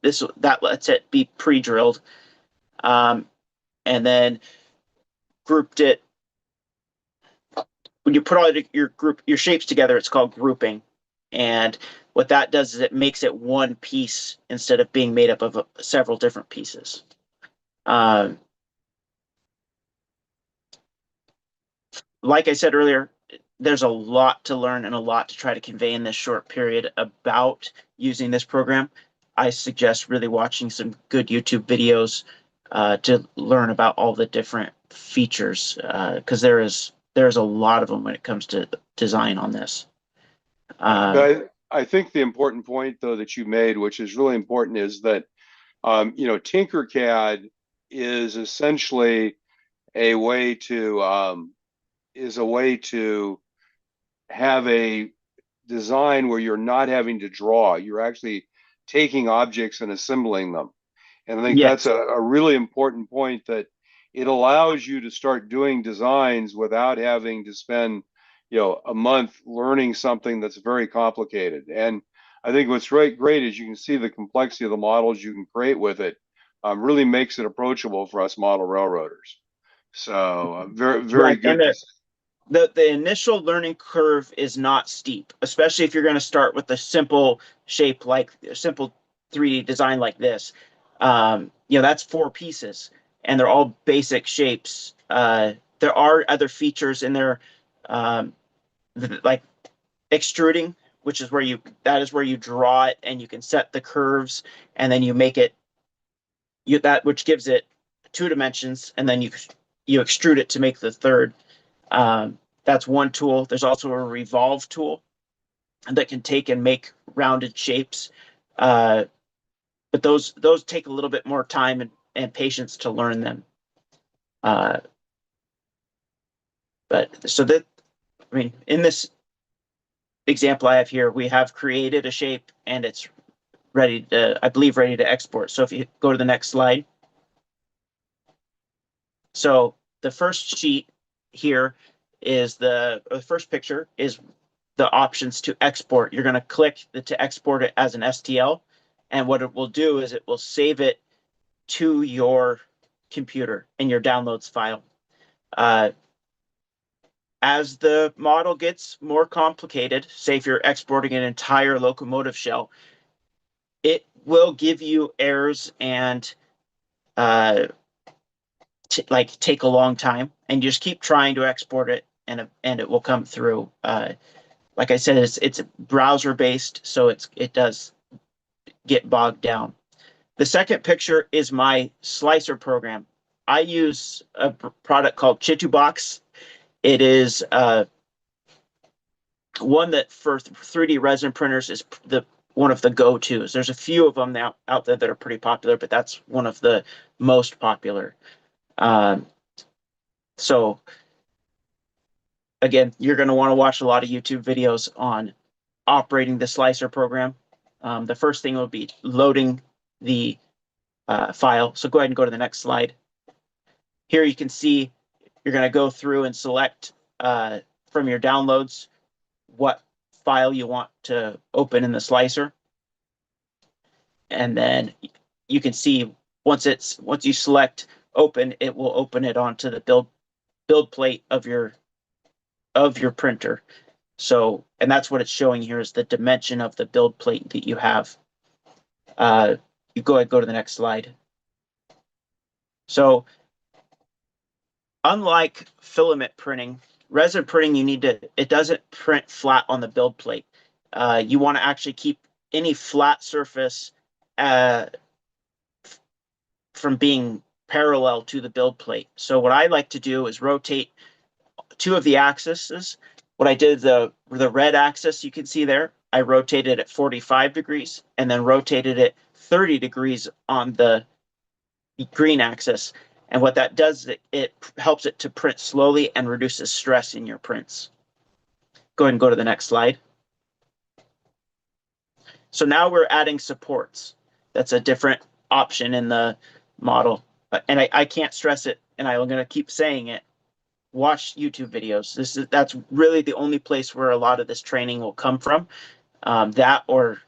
That lets it be pre-drilled. And then grouped it. When you put all your shapes together, it's called grouping. And what that does is it makes it one piece instead of being made up of several different pieces. Like I said earlier, there's a lot to learn and a lot to try to convey in this short period about using this program. I suggest really watching some good YouTube videos to learn about all the different features, because there's a lot of them when it comes to design on this. I think the important point, though, that you made, which is really important, is that Tinkercad is essentially a way to have a design where you're not having to draw. You're actually taking objects and assembling them. And I think that's a really important point, that it allows you to start doing designs without having to spend, a month learning something that's very complicated. And I think what's great is you can see the complexity of the models you can create with it really makes it approachable for us model railroaders. So very Right, good. and the initial learning curve is not steep, especially if you're going to start with a simple shape like a simple 3D design like this. That's 4 pieces, and they're all basic shapes. There are other features in there, like extruding, which is where you draw it and you can set the curves, and then you make it which gives it 2 dimensions, and then you extrude it to make the third. That's one tool. There's also a revolve tool that can take and make rounded shapes. But those take a little bit more time and patience to learn them. In this example I have here, we have created a shape and it's ready to, I believe, ready to export. So if you go to the next slide. So the first sheet here is the first picture is the options to export. You're going to click to export it as an STL. And what it will do is it will save it to your computer in your downloads file. As the model gets more complicated, say if you're exporting an entire locomotive shell, it will give you errors and take a long time, and you just keep trying to export it, and it will come through. Like I said, it's browser based, so it does get bogged down. The second picture is my slicer program. I use a product called Chitubox. It is one that for 3D resin printers is one of the go-tos. There's a few of them out there that are pretty popular, but that's one of the most popular. So again, you're going to want to watch a lot of YouTube videos on operating the slicer program. The first thing will be loading the file. So go ahead and go to the next slide. Here you can see you're going to go through and select from your downloads what file you want to open in the slicer. And then you can see once you select open, it will open it onto the build plate of your printer. So, and that's what it's showing here is the dimension of the build plate that you have. You go to the next slide. So, unlike filament printing, resin printing, it doesn't print flat on the build plate. You want to actually keep any flat surface from being parallel to the build plate. So what I like to do is rotate 2 of the axes. What I did, the red axis you can see there, I rotated at 45 degrees and then rotated it 30 degrees on the green axis. And what that does, it helps it to print slowly and reduces stress in your prints. Go ahead and go to the next slide. So now we're adding supports. That's a different option in the model. And I can't stress it, and I'm going to keep saying it. Watch YouTube videos. That's really the only place where a lot of this training will come from. That or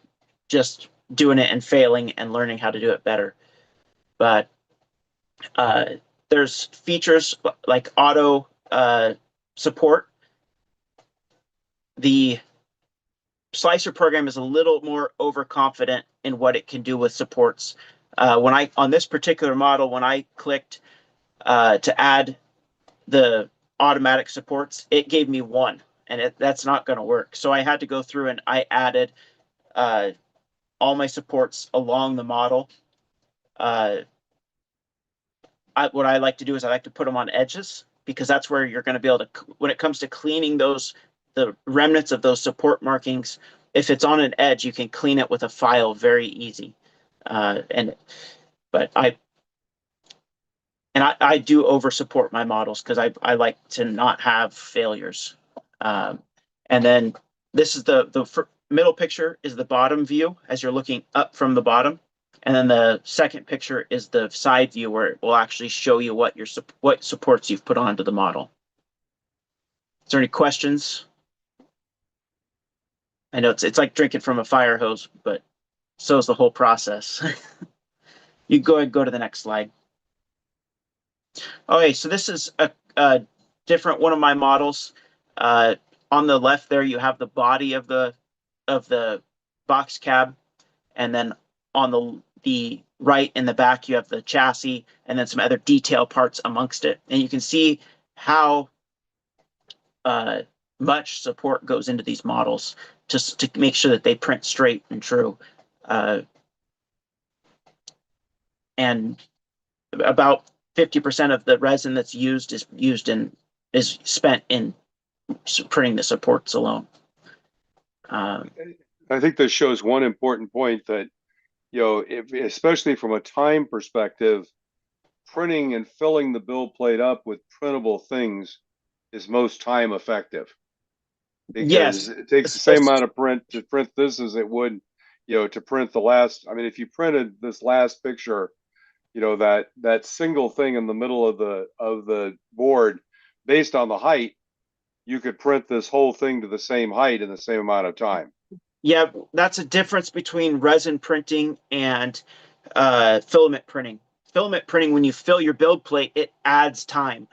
just doing it and failing and learning how to do it better. But there's features like auto support. The slicer program is a little more overconfident in what it can do with supports. On this particular model, when I clicked to add the automatic supports, it gave me 1, and that's not going to work. So I had to go through and I added all my supports along the model. What I like to do is I like to put them on edges, because that's where you're going to be able to, when it comes to cleaning the remnants of those support markings, if it's on an edge, you can clean it with a file very easy. But I do over support my models because I like to not have failures. And then this is the middle picture is the bottom view as you're looking up from the bottom. And then the second picture is the side view where it will actually show you what supports you've put onto the model. Is there any questions? I know it's like drinking from a fire hose, but so is the whole process. You go ahead and go to the next slide. Okay, so this is a different one of my models. On the left there, you have the body of the box cab, and then on the right in the back, you have the chassis, and then some other detail parts amongst it. And you can see how much support goes into these models just to make sure that they print straight and true. And about 50% of the resin that's used is spent in printing the supports alone. I think this shows one important point that, you know, especially from a time perspective, printing and filling the build plate up with printable things is most time effective. Because yes, it takes the same amount of print to print this as it would, you know, to print the last. I mean, if you printed this last picture, you know, that single thing in the middle of the board, based on the height, you could print this whole thing to the same height in the same amount of time. Yeah, that's a difference between resin printing and filament printing. Filament printing, when you fill your build plate, it adds time.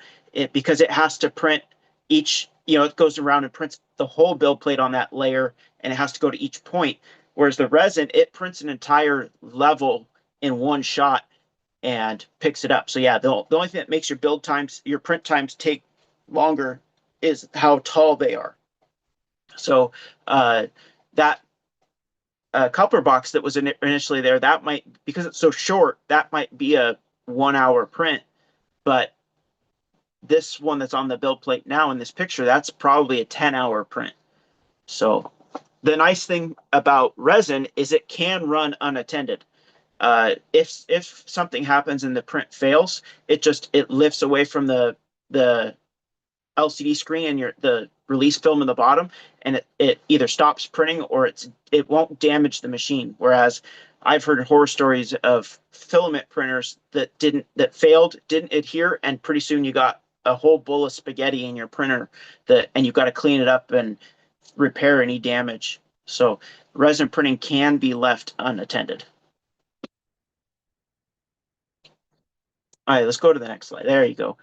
Because it has to print each, you know, it goes around and prints the whole build plate on that layer, and it has to go to each point. Whereas the resin, it prints an entire level in one shot and picks it up. So yeah, the only thing that makes your build times, your print times take longer is how tall they are. So that coupler box that was initially there, that might, because it's so short, that might be a 1 hour print, but this one that's on the build plate now in this picture, that's probably a 10-hour print. So the nice thing about resin is it can run unattended. If something happens and the print fails, it lifts away from the LCD screen and the release film in the bottom, and it either stops printing or it won't damage the machine. Whereas I've heard horror stories of filament printers that failed, didn't adhere, and pretty soon you got a whole bowl of spaghetti in your printer and you've got to clean it up and repair any damage. So resin printing can be left unattended. All right, let's go to the next slide. There you go.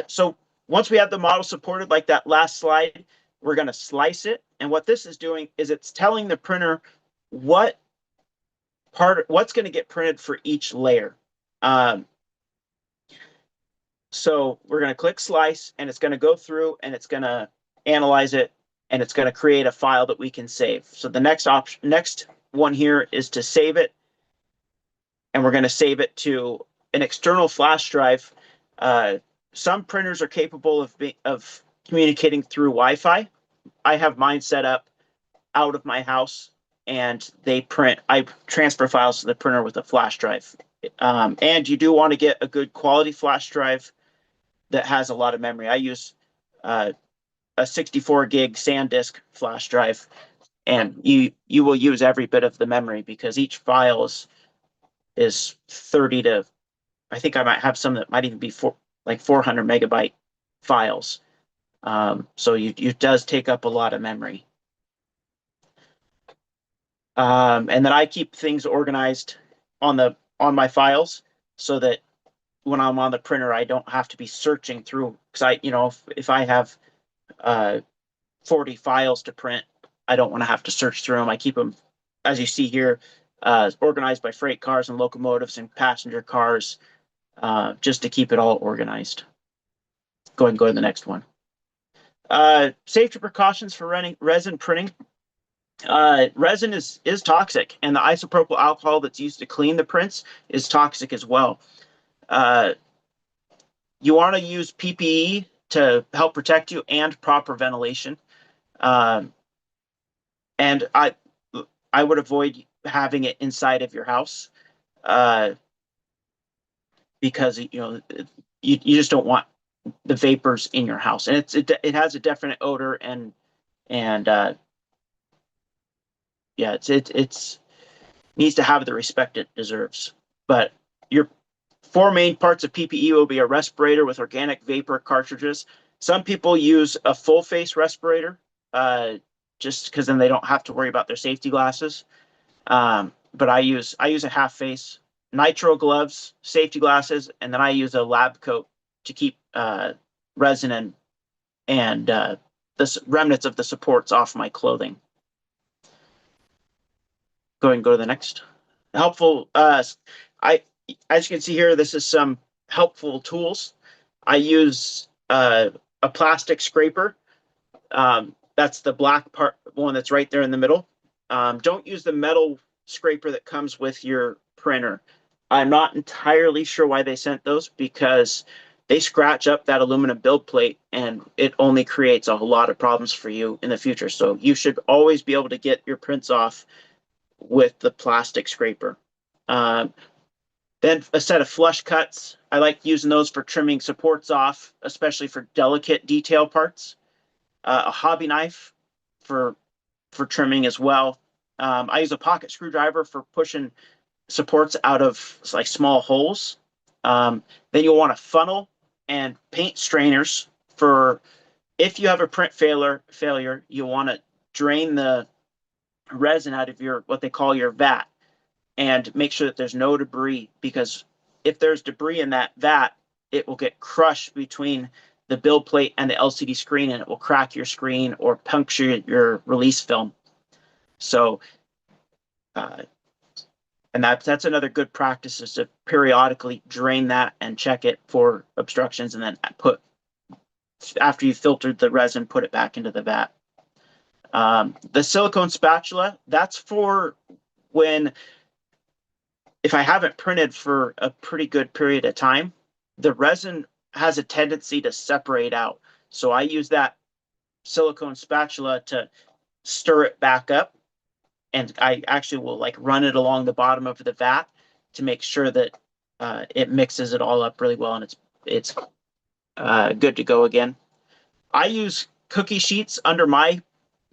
So once we have the model supported, like that last slide, we're going to slice it. And what this is doing is it's telling the printer what's going to get printed for each layer. So we're going to click slice, and it's going to go through and it's going to analyze it, and it's going to create a file that we can save. So the next one here is to save it, and we're going to save it to an external flash drive. Some printers are capable of communicating through Wi-Fi. I have mine set up out of my house, and I transfer files to the printer with a flash drive. And you do want to get a good quality flash drive that has a lot of memory. I use a 64 gig SanDisk flash drive, and you will use every bit of the memory because each file is 30 to, I think I might have some that might even be 400 megabyte files. So it does take up a lot of memory. And then I keep things organized on my files so that when I'm on the printer, I don't have to be searching through, because if I have 40 files to print, I don't want to have to search through them. I keep them, as you see here, organized by freight cars and locomotives and passenger cars, just to keep it all organized. Go ahead and go to the next one. Safety precautions for resin printing. Resin is toxic, and the isopropyl alcohol that's used to clean the prints is toxic as well. You want to use PPE to help protect you and proper ventilation. And I would avoid having it inside of your house because you just don't want the vapors in your house, and it has a definite odor and yeah, it needs to have the respect it deserves. But your 4 main parts of PPE will be a respirator with organic vapor cartridges. Some people use a full face respirator just because then they don't have to worry about their safety glasses. But I use a half face nitro gloves, safety glasses, and then I use a lab coat to keep resin and the remnants of the supports off my clothing. Go ahead and go to the next. Helpful. As you can see here, this is some helpful tools. I use a plastic scraper. That's the black part, one that's right there in the middle. Don't use the metal scraper that comes with your printer. I'm not entirely sure why they sent those, because they scratch up that aluminum build plate and it only creates a lot of problems for you in the future. So you should always be able to get your prints off with the plastic scraper. Then a set of flush cuts. I like using those for trimming supports off, especially for delicate detail parts. A hobby knife for trimming as well. I use a pocket screwdriver for pushing supports out of like small holes. Then you'll want a funnel and paint strainers for if you have a print failure, you want to drain the resin out of your what they call your vat and make sure that there's no debris, because if there's debris in that vat, it will get crushed between the build plate and the LCD screen, and it will crack your screen or puncture your release film. So, and that's another good practice, is to periodically drain that and check it for obstructions, and then after you filtered the resin, put it back into the vat. The silicone spatula, that's for if I haven't printed for a pretty good period of time, the resin has a tendency to separate out. So I use that silicone spatula to stir it back up. And I actually will like run it along the bottom of the vat to make sure that it mixes it all up really well, and it's good to go again. I use cookie sheets under my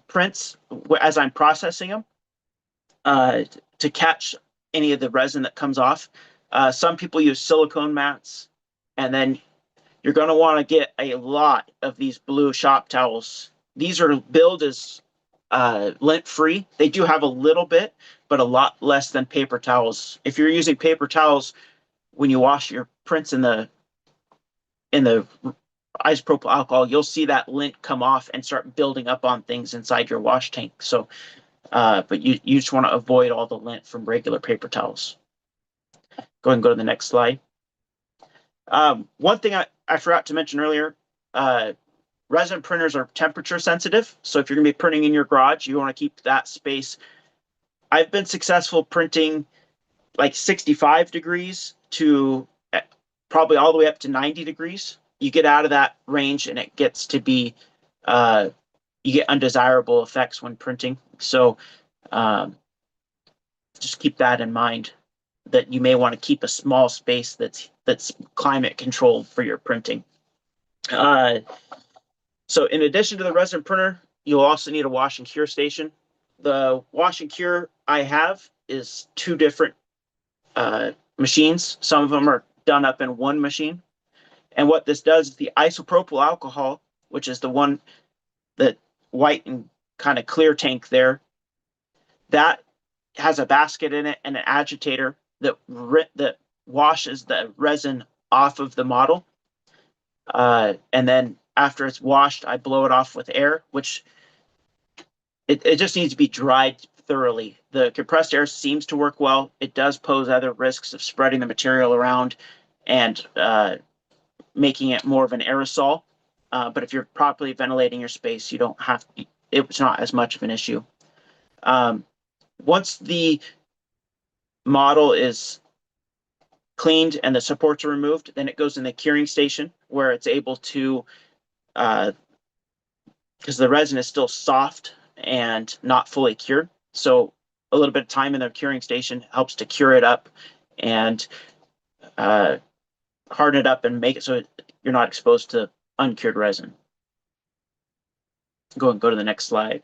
prints as I'm processing them to catch any of the resin that comes off. Some people use silicone mats, and then you're going to want to get a lot of these blue shop towels. These are billed as lint-free. They do have a little bit, but a lot less than paper towels. If you're using paper towels, when you wash your prints in the isopropyl alcohol, you'll see that lint come off and start building up on things inside your wash tank. So, but you just want to avoid all the lint from regular paper towels. Go ahead and go to the next slide. One thing I forgot to mention earlier, resin printers are temperature sensitive. So if you're going to be printing in your garage, you want to keep that space. I've been successful printing like 65 degrees to probably all the way up to 90 degrees. You get out of that range and it gets to be, you get undesirable effects when printing. So just keep that in mind, that you may want to keep a small space that's climate controlled for your printing. So in addition to the resin printer, you'll also need a wash and cure station. The wash and cure I have is two different machines. Some of them are done up in one machine. And what this does is the isopropyl alcohol, which is the one that white and kind of clear tank there, that has a basket in it and an agitator that washes the resin off of the model. And then after it's washed, I blow it off with air, which it just needs to be dried thoroughly. The compressed air seems to work well. It does pose other risks of spreading the material around and making it more of an aerosol. But if you're properly ventilating your space, you don't have, it's not as much of an issue. Once the model is cleaned and the supports are removed, then it goes in the curing station where it's able to, because the resin is still soft and not fully cured. So a little bit of time in the curing station helps to cure it up and harden it up and make it so you're not exposed to uncured resin. Go to the next slide.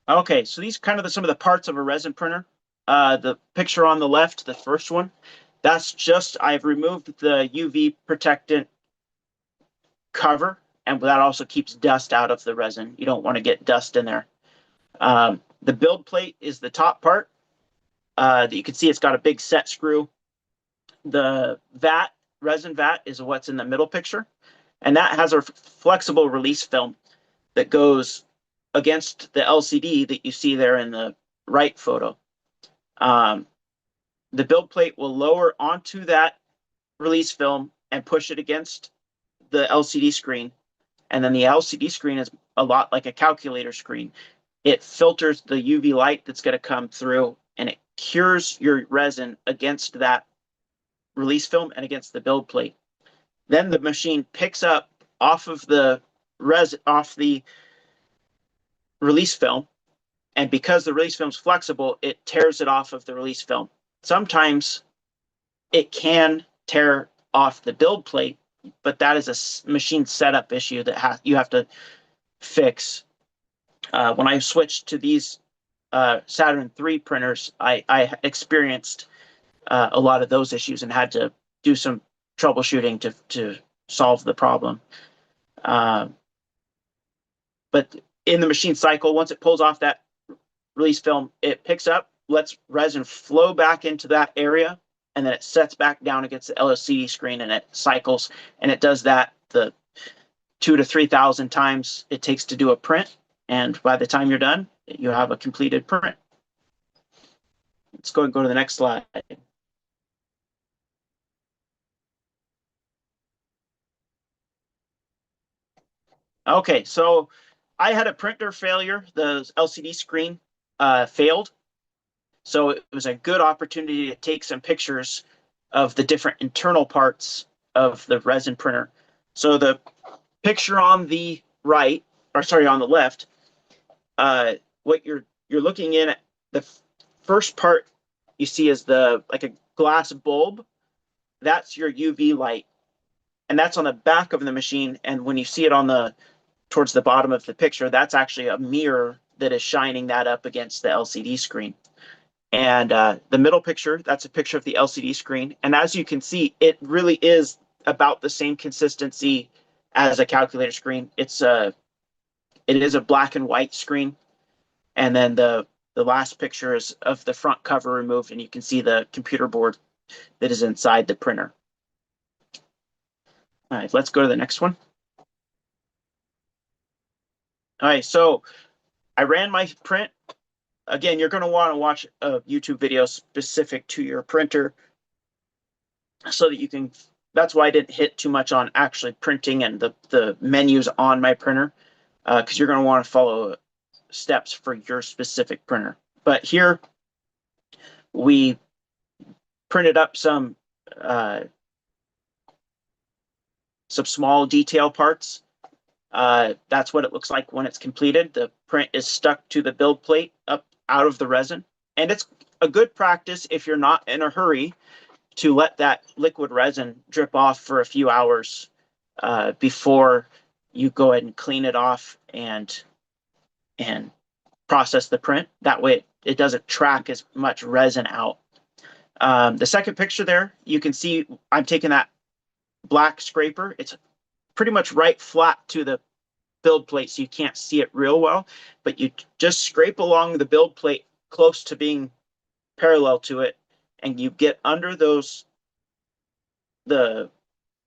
Okay, so these kind of some of the parts of a resin printer. The picture on the left, the first one, that's just, I've removed the UV protectant cover, and that also keeps dust out of the resin. You don't want to get dust in there. The build plate is the top part. that you can see it's got a big set screw. The resin vat is what's in the middle picture, and that has a flexible release film that goes against the LCD that you see there in the right photo. The build plate will lower onto that release film and push it against the LCD screen. And then the LCD screen is a lot like a calculator screen. It filters the UV light that's going to come through, and it cures your resin against that release film and against the build plate. Then the machine picks up off of the release film, and because the release film is flexible, it tears it off of the release film. Sometimes it can tear off the build plate, but that is a machine setup issue that you have to fix. When I switched to these Saturn III printers, I experienced a lot of those issues and had to do some troubleshooting to solve the problem. But in the machine cycle, once it pulls off that release film, it picks up, lets resin flow back into that area, and then it sets back down against the LCD screen, and it cycles, and it does that the 2,000 to 3,000 times it takes to do a print. And by the time you're done, you have a completed print. Let's go to the next slide. Okay, so I had a printer failure. The LCD screen failed. So it was a good opportunity to take some pictures of the different internal parts of the resin printer. So the picture on the right, or sorry, on the left, what you're looking in at, the first part you see is like a glass bulb. That's your UV light, and that's on the back of the machine. And when you see it towards the bottom of the picture, that's actually a mirror that is shining that up against the LCD screen. And the middle picture, that's a picture of the LCD screen. And as you can see, it really is about the same consistency as a calculator screen. It is a black and white screen. And then the last picture is of the front cover removed, and you can see the computer board that is inside the printer. All right, let's go to the next one. All right, so I ran my print. Again, you're going to want to watch a YouTube video specific to your printer so that you can, that's why I didn't hit too much on actually printing and the menus on my printer, because you're going to want to follow steps for your specific printer. But here we printed up some small detail parts. That's what it looks like when it's completed. The print is stuck to the build plate up out of the resin. And it's a good practice if you're not in a hurry to let that liquid resin drip off for a few hours before you go ahead and clean it off and process the print. That way it doesn't track as much resin out. The second picture there, you can see I'm taking that black scraper. It's pretty much right flat to the build plate, so you can't see it real well, but you just scrape along the build plate close to being parallel to it, and you get under those the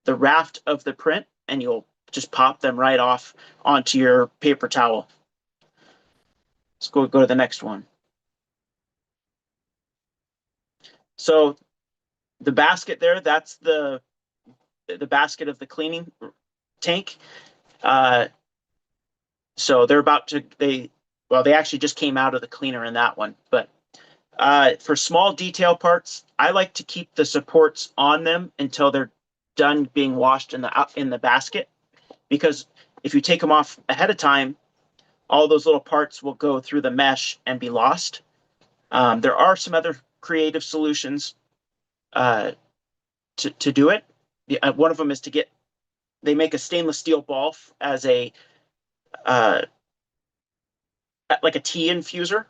raft of the print, and you'll just pop them right off onto your paper towel. Let's go to the next one. So the basket there, that's the basket of the cleaning tank. So they're they actually just came out of the cleaner in that one. But for small detail parts, I like to keep the supports on them until they're done being washed in the basket, because if you take them off ahead of time, all those little parts will go through the mesh and be lost. There are some other creative solutions to do it. One of them is they make a stainless steel ball as like a tea infuser,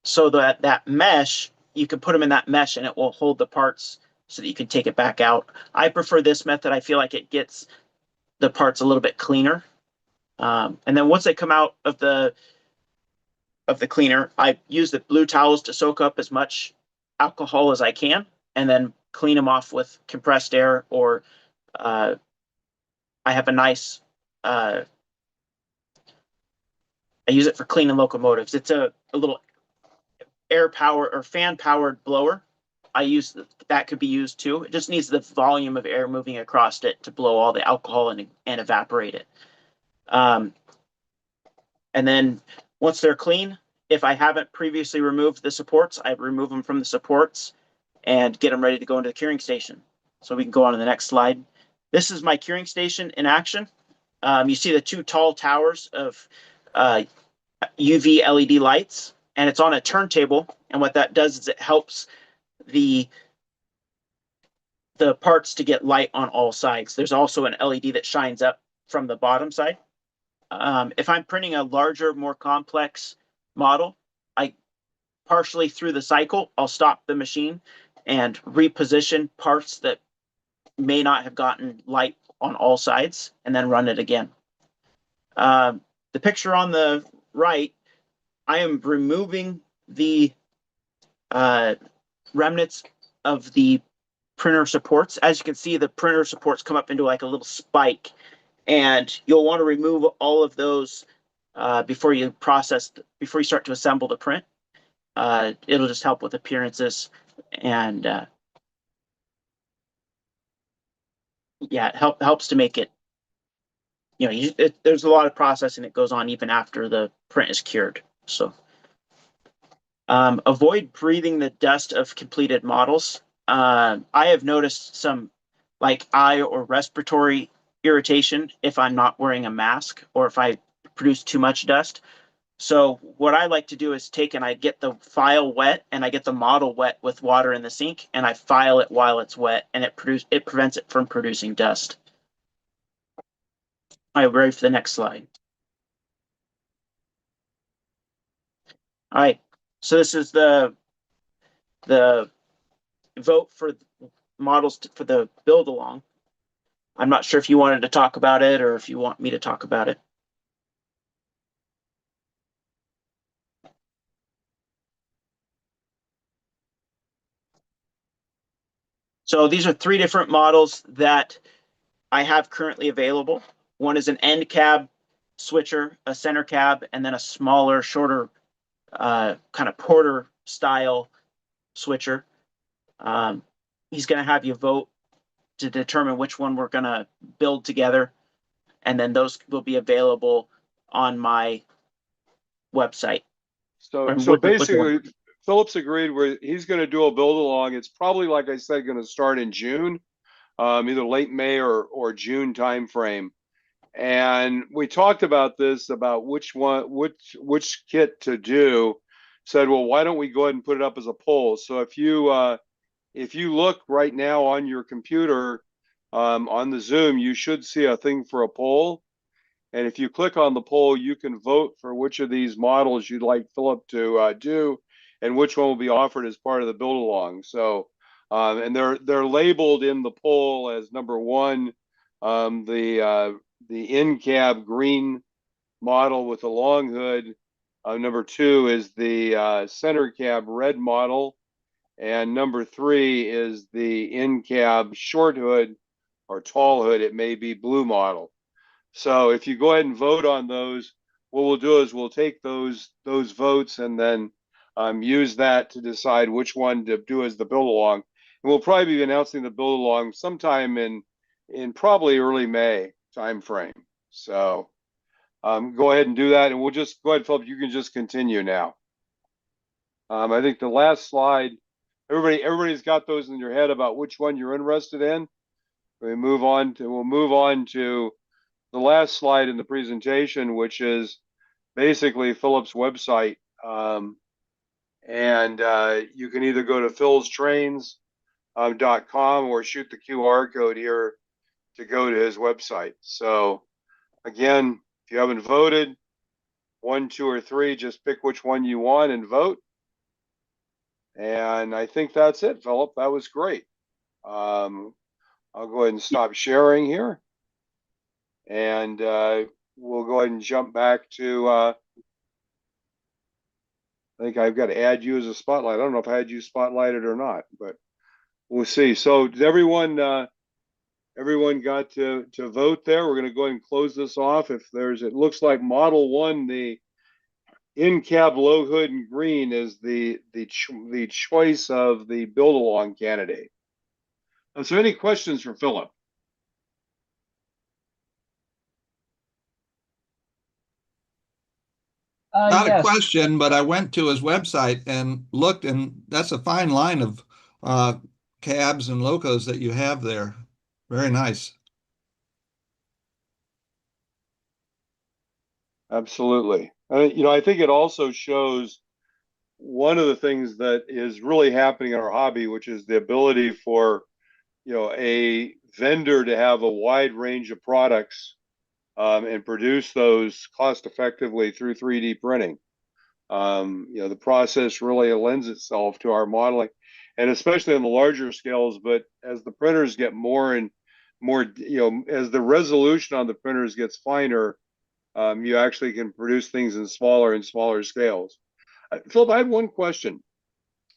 so that mesh, you can put them in that mesh and it will hold the parts so that you can take it back out. I prefer this method. I feel like it gets the parts a little bit cleaner. And then once they come out of the cleaner, I use the blue towels to soak up as much alcohol as I can, and then clean them off with compressed air, or I have a nice, I use it for cleaning locomotives. It's a little air power or fan powered blower. I use that, could be used too. It just needs the volume of air moving across it to blow all the alcohol and evaporate it. And then once they're clean, if I haven't previously removed the supports, I remove them from the supports and get them ready to go into the curing station. So we can go on to the next slide. This is my curing station in action. You see the two tall towers of UV LED lights, and it's on a turntable. And what that does is it helps the parts to get light on all sides. There's also an LED that shines up from the bottom side. If I'm printing a larger, more complex model, I partially through the cycle, I'll stop the machine and reposition parts that may not have gotten light on all sides, and then run it again. The picture on the right, I am removing the remnants of the printer supports. As you can see, the printer supports come up into like a little spike, and you'll want to remove all of those before you start to assemble the print. It'll just help with appearances, and yeah, it helps to make it, you know, there's a lot of processing that goes on even after the print is cured. So avoid breathing the dust of completed models. I have noticed some like eye or respiratory irritation if I'm not wearing a mask or if I produce too much dust. So what I like to do is I get the file wet and I get the model wet with water in the sink, and I file it while it's wet, and it prevents it from producing dust. All right, we're ready for the next slide. All right, so this is the vote for models for the build along. I'm not sure if you wanted to talk about it or if you want me to talk about it. So these are 3 different models that I have currently available. One is an end cab switcher, a center cab, and then a smaller, shorter, kind of porter style switcher. He's going to have you vote to determine which one we're going to build together, and then those will be available on my website. So basically, Philip's agreed where he's going to do a build along. It's probably, like I said, going to start in June, either late May or June timeframe. And we talked about this, about which kit to do. Said, well, why don't we go ahead and put it up as a poll? So if you look right now on your computer, on the Zoom, you should see a thing for a poll. And if you click on the poll, you can vote for which of these models you'd like Philip to do, and which one will be offered as part of the build along. So, and they're labeled in the poll as number 1, the in-cab green model with the long hood. Number 2 is the center cab red model, and number 3 is the in-cab short hood or tall hood. It may be blue model. So if you go ahead and vote on those, what we'll do is we'll take those votes and then use that to decide which one to do as the build along. And we'll probably be announcing the build along sometime in probably early May timeframe. So go ahead and do that, and we'll just go ahead, Philip. You can just continue now. I think the last slide, everybody's got those in your head about which one you're interested in. We'll move on to the last slide in the presentation, which is basically Philip's website. And you can either go to philstrains.com or shoot the QR code here to go to his website. So again, if you haven't voted, 1, 2, or 3, just pick which one you want and vote. And I think that's it, Philip. That was great. I'll go ahead and stop sharing here. And we'll go ahead and jump back to I think I've got to add you as a spotlight. I don't know if I had you spotlighted or not, but we'll see. So did everyone got to vote there? We're going to go ahead and close this off. If there's, it looks like Model 1, the in-cab low hood in green is the choice of the build-along candidate. So any questions for Philip? Not a Yes. question, but I went to his website and looked, and that's a fine line of cabs and locos that you have there. Very nice. Absolutely. I think it also shows one of the things that is really happening in our hobby, which is the ability for, a vendor to have a wide range of products and produce those cost effectively through 3D printing. The process really lends itself to our modeling, and especially on the larger scales. But as the printers get more and more, as the resolution on the printers gets finer, you actually can produce things in smaller and smaller scales. Philip, I had one question.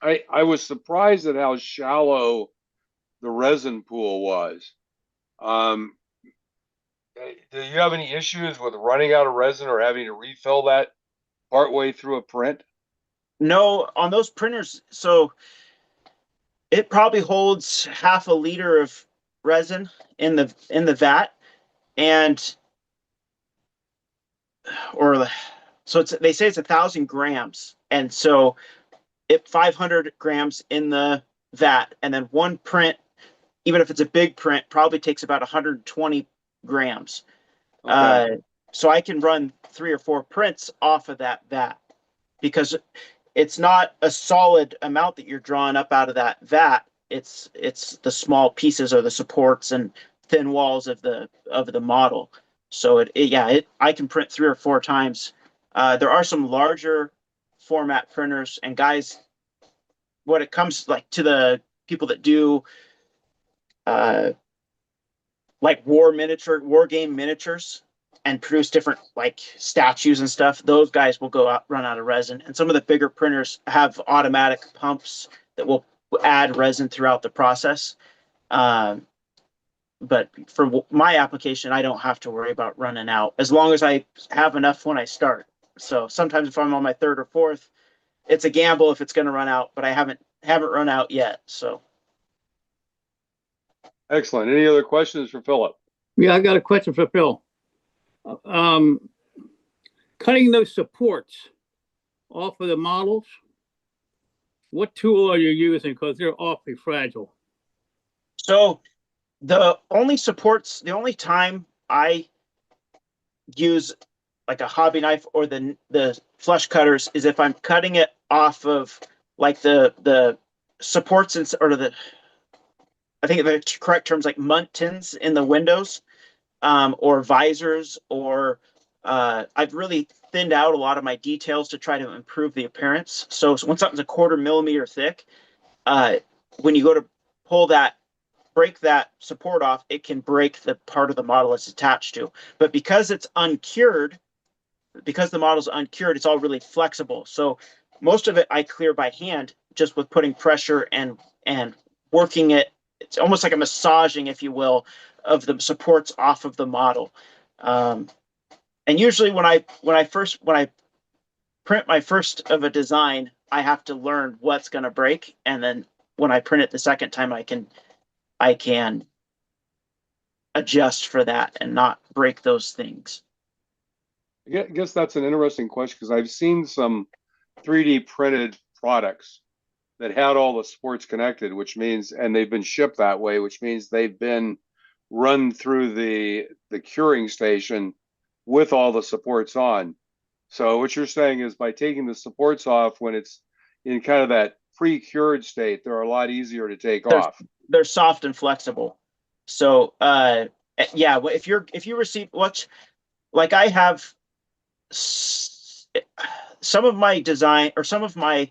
I was surprised at how shallow the resin pool was. Do you have any issues with running out of resin or having to refill that partway through a print? No, on those printers, so it probably holds half a liter of resin in the vat, and so they say it's 1,000 grams, and so 500 grams in the vat, and then one print, even if it's a big print, probably takes about 120 grams. Okay. So I can run 3 or 4 prints off of that vat, because it's not a solid amount that you're drawing up out of that vat. It's the small pieces or the supports and thin walls of the model. So I can print 3 or 4 times. There are some larger format printers, and guys, when it comes like to the people that do like war game miniatures and produce different like statues and stuff, those guys will run out of resin. And some of the bigger printers have automatic pumps that will add resin throughout the process. But for my application, I don't have to worry about running out as long as I have enough when I start. So sometimes if I'm on my 3rd or 4th, it's a gamble if it's going to run out, but I haven't run out yet. So excellent. Any other questions for Philip? Yeah, I got a question for Phil. Cutting those supports off of the models, what tool are you using? Because they're awfully fragile. So the only time I use like a hobby knife or the flush cutters is if I'm cutting it off of like the supports I think the correct terms like muntins in the windows, or visors, or I've really thinned out a lot of my details to try to improve the appearance. So when something's a 1/4 millimeter thick, when you go to break that support off, it can break the part of the model it's attached to. But because it's uncured, because the model's uncured, it's all really flexible. So most of it I clear by hand, just with putting pressure and working it. It's almost like a massaging, if you will, of the supports off of the model. And usually when I print my first of a design, I have to learn what's going to break, and then when I print it the second time, I can adjust for that and not break those things. I guess that's an interesting question, because I've seen some 3D printed products that had all the supports connected, which means, and they've been shipped that way, which means they've been run through the curing station with all the supports on. So what you're saying is by taking the supports off when it's in kind of that pre-cured state, they're a lot easier to take off. They're soft and flexible. So yeah, if you receive like I have some of my design or some of my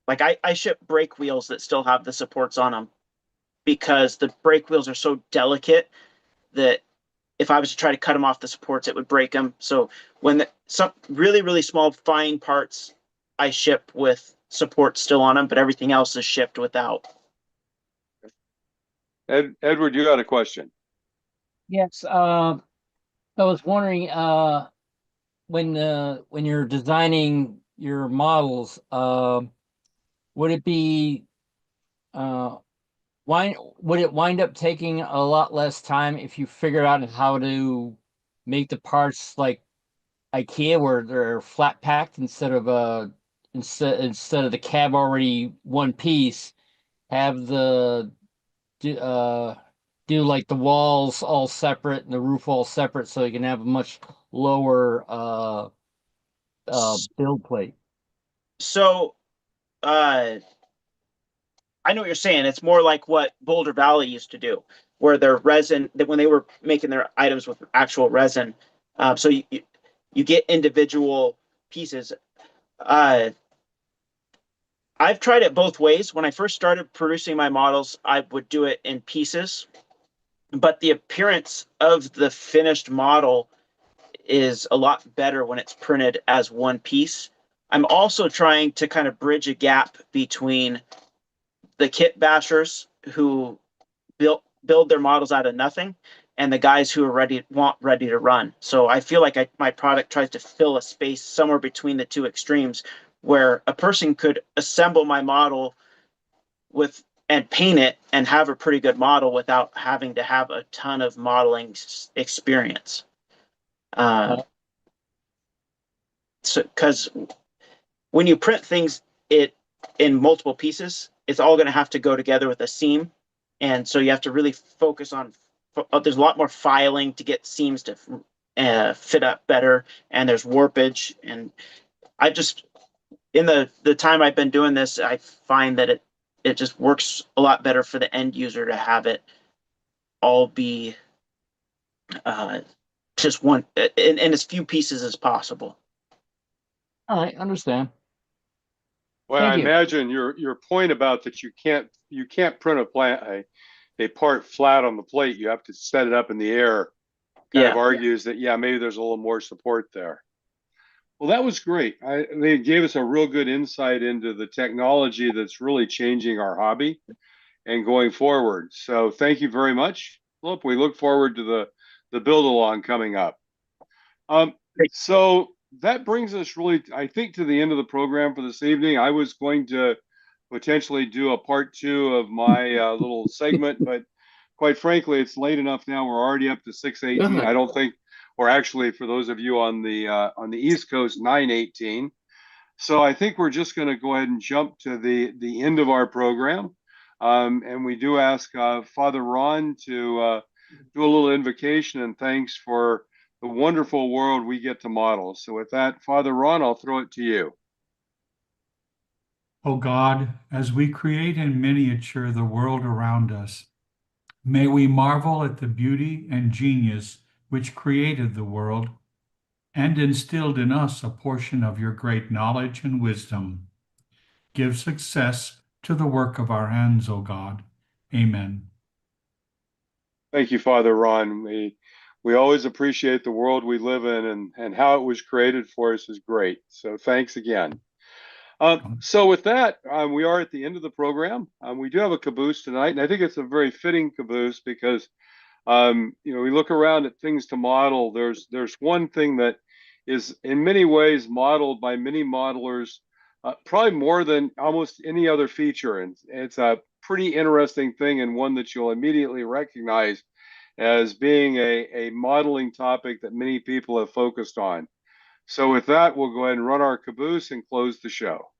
like I ship brake wheels that still have the supports on them, because the brake wheels are so delicate that if I was to try to cut them off the supports, it would break them. So when some really, really small, fine parts I ship with support still on them, but everything else is shipped without. Edward, you got a question? Yes. I was wondering, when you're designing your models, would it be would it wind up taking a lot less time if you figured out how to make the parts like IKEA, where they're flat packed instead of instead of the cab already one piece, have the do like the walls all separate and the roof all separate, so you can have a much lower build plate. So I know what you're saying. It's more like what Boulder Valley used to do, where their resin, that when they were making their items with actual resin, so you get individual pieces. I've tried it both ways. When I first started producing my models, I would do it in pieces, but the appearance of the finished model is a lot better when it's printed as one piece. I'm also trying to kind of bridge a gap between the kit bashers who build their models out of nothing and the guys who are ready to run. So I feel like my product tries to fill a space somewhere between the two extremes, where a person could assemble my model and paint it and have a pretty good model without having to have a ton of modeling experience. So, because when you print things in multiple pieces, it's all going to have to go together with a seam, and so you have to really focus on. There's a lot more filing to get seams to fit up better, and there's warpage. And I just, in the time I've been doing this, I find that it just works a lot better for the end user to have it all be just one in as few pieces as possible. All right, understand. Well, Thank I you. imagine your point about that you can't print a part flat on the plate. You have to set it up in the air. Kind of argues that maybe there's a little more support there. Well, that was great. They gave us a real good insight into the technology that's really changing our hobby and going forward. So thank you very much, Philip. We look forward to the build along coming up. So that brings us really, I think, to the end of the program for this evening. I was going to potentially do a part 2 of my little segment, but quite frankly, it's late enough now. We're already up to 6:18. I don't think, or actually, for those of you on the East Coast, 9:18. So I think we're just going to go ahead and jump to the end of our program, and we do ask Father Ron to do a little invocation and thanks for the wonderful world we get to model. So with that, Father Ron, I'll throw it to you. O God, as we create and miniature the world around us, may we marvel at the beauty and genius which created the world and instilled in us a portion of your great knowledge and wisdom. Give success to the work of our hands, O God. Amen. Thank you, Father Ron. We always appreciate the world we live in, and how it was created for us is great. So thanks again. So with that, we are at the end of the program. We do have a caboose tonight, and I think it's a very fitting caboose because, we look around at things to model. There's one thing that is in many ways modeled by many modelers, probably more than almost any other feature. And it's a pretty interesting thing, and one that you'll immediately recognize as being a modeling topic that many people have focused on. So with that, we'll go ahead and run our caboose and close the show.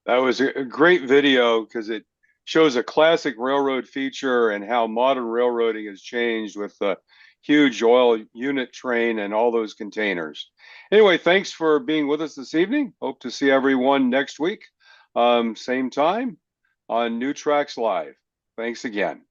That was a great video because it shows a classic railroad feature and how modern railroading has changed with the huge oil unit train and all those containers. Anyway, thanks for being with us this evening. Hope to see everyone next week, same time on New Tracks Live. Thanks again.